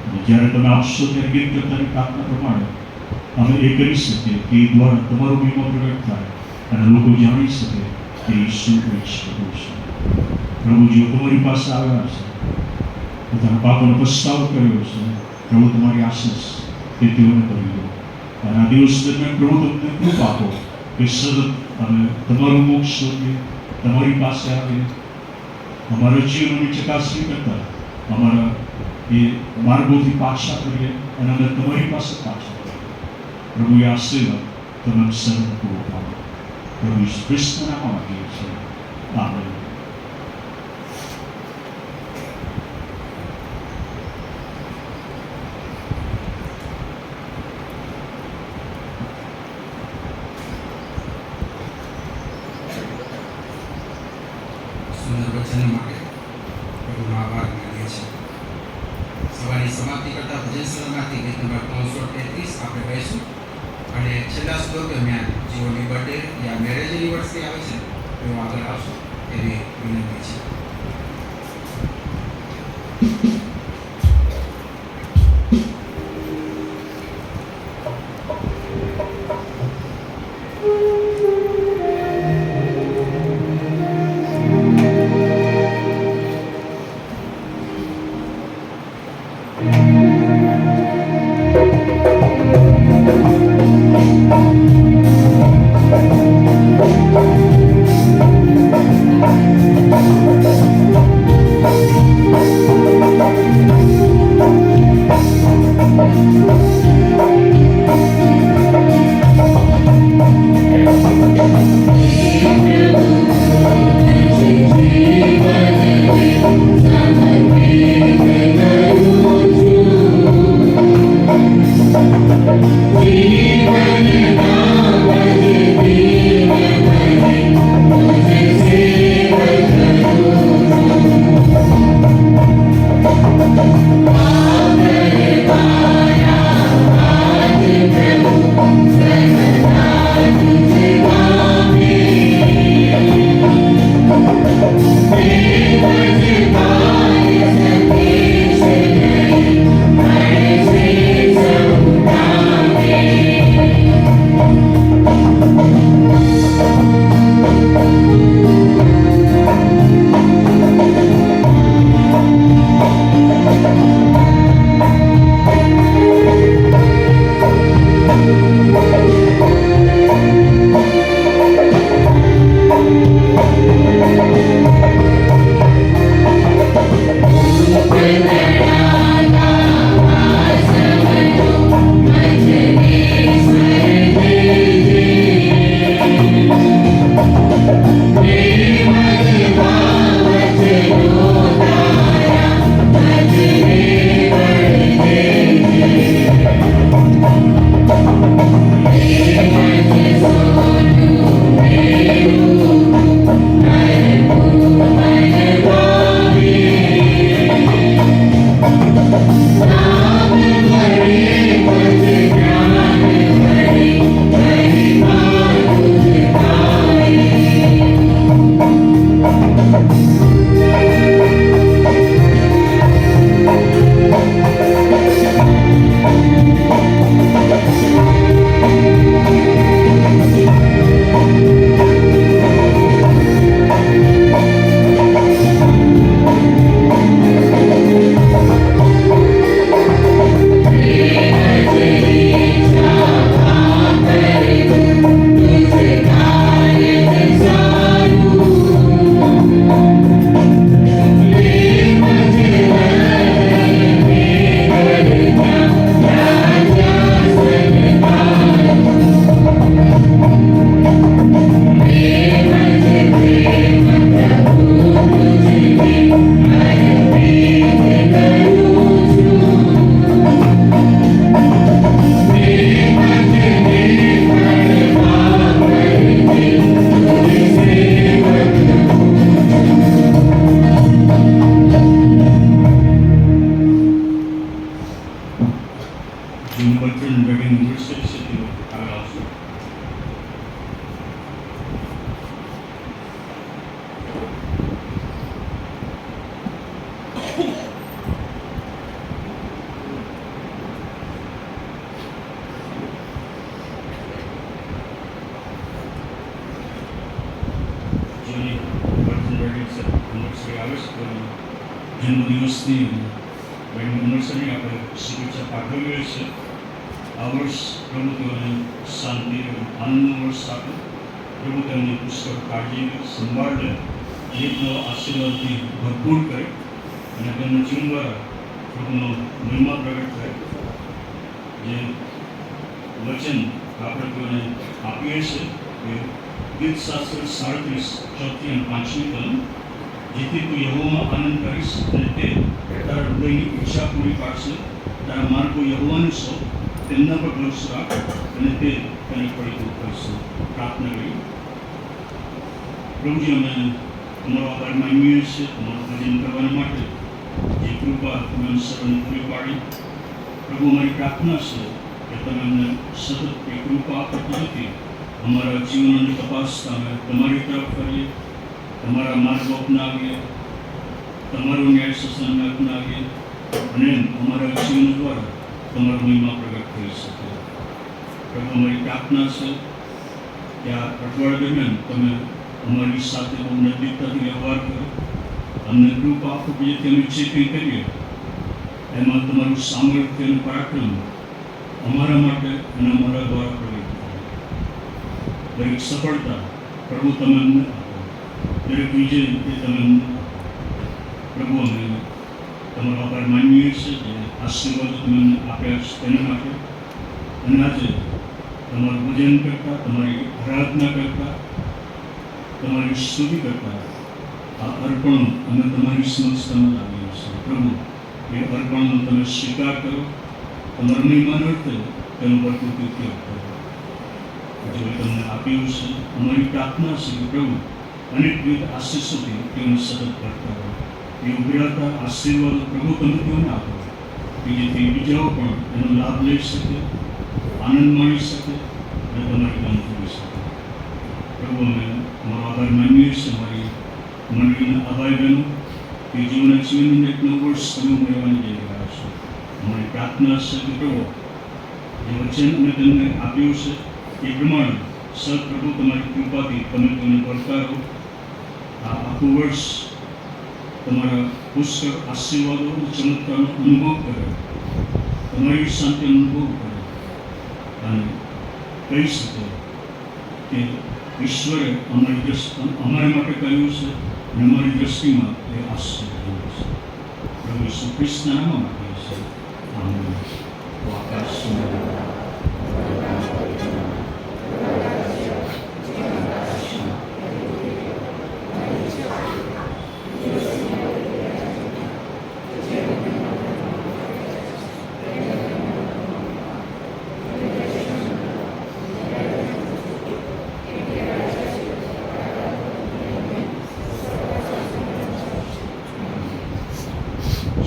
અને જ્યારે તમે આપશો ત્યારે ગીત કરતાની પ્રાર્થના પ્રમાણે અમે એ કરી શકીએ કે એ દ્વારા તમારો મહિમા પ્રગટ થાય અને લોકો જાણી શકે કે ઈસુ પ્રભુ છે. પ્રભુજીઓ તમારી પાસે આવ્યા છે, પોતાના પાપોનો પસ્તાવો કર્યો છે. પ્રભુ તમારી આશીષ તે તેઓને કરી દો. અને આ દિવસ દરમિયાન પ્રભુ તમને કૃપા આપો કે સતત અમે તમારું મોક્ષ શોધીએ, તમારી પાસે આવીએ, અમારા જીવનની ચકાસણી કરતા અમારા એ માર્ગોથી પાછા કરીએ અને અમે તમારી પાસે પાછા કરીએ. પ્રભુ એ આશીર્વાદ તમે સર્વ પૂરો પાડો. પ્રભુ ઈસુ ખ્રિસ્તના નામમાં માગીએ છીએ. આમેન. સુંદર વચન માટે પ્રભુનો આભાર માનીએ છીએ. સવારની સમાપ્તિ કરતા ભજન સંઘમાંથી ગીત નંબર 333 આપણે ગાઈશું. અને છેલ્લા શ્લોક દરમિયાન જેઓની બર્થડે યા મેરેજ એનિવર્સરી આવે છે તેઓ આગળ આવશો એવી વિનંતી છે. Thank you. તેઓ આગળ આવશે. જેની બર્થડે એનિવર્સરી આવે છે તો જન્મદિવસની એનિવર્સરી આપણે શુભેચ્છા પાઠવીએ છીએ. આ વર્ષ પ્રભુ તેઓને શાંતિ અને આનંદનું વર્ષ આપે. પ્રભુ તેમની પુષ્કળ કાળજી સંભાળ લે, જીતનો આશીર્વાદથી ભરપૂર કરે અને તેમના જીવન દ્વારા પ્રભુનો મહિમા પ્રગટ થાય. જે વચન આપણે તેઓને આપીએ છીએ એ ગીતશાસ્ત્ર 37 અને 5મી કલમ, જેથી તું યહોવામાં આનંદ કરીશ અને તે તારા હૃદયની ઈચ્છા પૂરી પાડશે. તારા માર્ગો યહોવાને સોંપ, તેમના પર ભરોસો રાખ અને તે તને ફળીભૂત કરશે. પ્રાર્થના કરી. પ્રભુજી, અમે તમારો આભાર માનીએ છીએ તમારું ભજન કરવાના માટે જે કૃપા તમે સર્વને પૂરી પાડી. પ્રભુ, અમારી પ્રાર્થના છે કે તમે અમને સતત એ કૃપા આપતી હતી. અમારા જીવનને તપાસતા અમે તમારી તરફ કરીએ, તમારા માર્ગો અપનાવીએ, તમારો ન્યાય શાસન અપનાવીએ અને અમારા જીવન દ્વારા તમારો મહિમા પ્રગટ કરી શકે. પ્રભુ, અમારી પ્રાર્થના છે કે આ અઠવાડિયા દરમિયાન તમે અમારી સાથે બહુ નજીકતાથી વ્યવહાર કરો. અમને કૃપા આપો કે જેથી અમે જે કંઈ કરીએ એમાં તમારું સામર્થ્ય અને પરાક્રમ અમારા માટે અને અમારા દ્વારા પ્રગટ થાય. દરેક સફળતા પ્રભુ તમે અમને આપો, દરેક વિજય એ તમે અમને આપો. પ્રભુ, અમે તમારો આભાર માનીએ છીએ જે આશીર્વાદો તમે અમને આપ્યા છે તેના માટે. અને આજે તમારું ભજન કરતા, તમારી આરાધના કરતા, તમારી સ્તુતિ કરતા આ અર્પણો અમે તમારી સમક્ષ તમે લાવીએ છીએ. પ્રભુ, એ અર્પણનો તમે સ્વીકાર કરો, તમારા મહિમાનો અર્થે તેનો ભરપૂર ઉપયોગ કરો. જો તમને આપ્યું છે, અમારી પ્રાર્થના છે કે પ્રભુ અનેકવિધ આશીષોથી તેઓને સતત ભરતા રહો. એ ઉભરાતા આશીર્વાદો પ્રભુ તમે તેઓને આપો કે જેથી બીજાઓ પણ એનો લાભ લઈ શકે, આનંદ માણી શકે અને તમારી કામ કરી શકે. પ્રભુ, અમે તમારો આભાર માનીએ છીએ અમારી મંડળીના આભાઈ બહેનો કે જેઓના જીવનનું એક નવું વર્ષ તમે ઉમેરવાની જઈ રહ્યા છો. અમારી પ્રાર્થના છે કે પ્રભુ જે વચન અમે તેમને આપ્યું છે એ પ્રમાણે સદપ્રભુ તમારી કૃપાથી તમે તેમને પડકારો. આ આખું વર્ષ તમારા પુષ્કળ આશીર્વાદો અને ચમત્કારનો અનુભવ કરે, તમારી શાંતિ અનુભવ કરે અને કહી શકે કે ઈશ્વરે અમારા માટે કહ્યું છે અને અમારી દ્રષ્ટિમાં એ આશ્ચર્ય છે. પ્રભુ ઈસુ ખ્રિસ્તના નામમાં કહીએ છીએ. આમેન.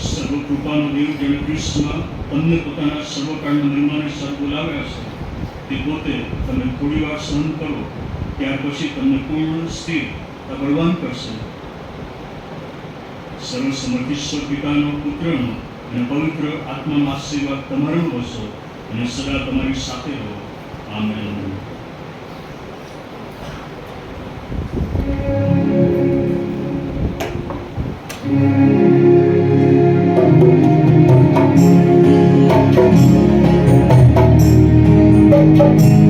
સર્વકૃપાનો દેવ જેણે ખ્રિસ્તમાં તમને પોતાના સર્વકાળના મહિમાને સર બોલાવ્યા છે, તે પોતે તમે થોડી વાર સહન કરો, ત્યાર પછી તમને પૂર્ણ સ્થિર બળવાન કરશે. સર્વસમર્થીશ્વર પિતાનો, પુત્રનો અને પવિત્ર આત્માનો આશીર્વાદ તમારો વસો અને સદા તમારી સાથે રહો. આમેન. Thank you.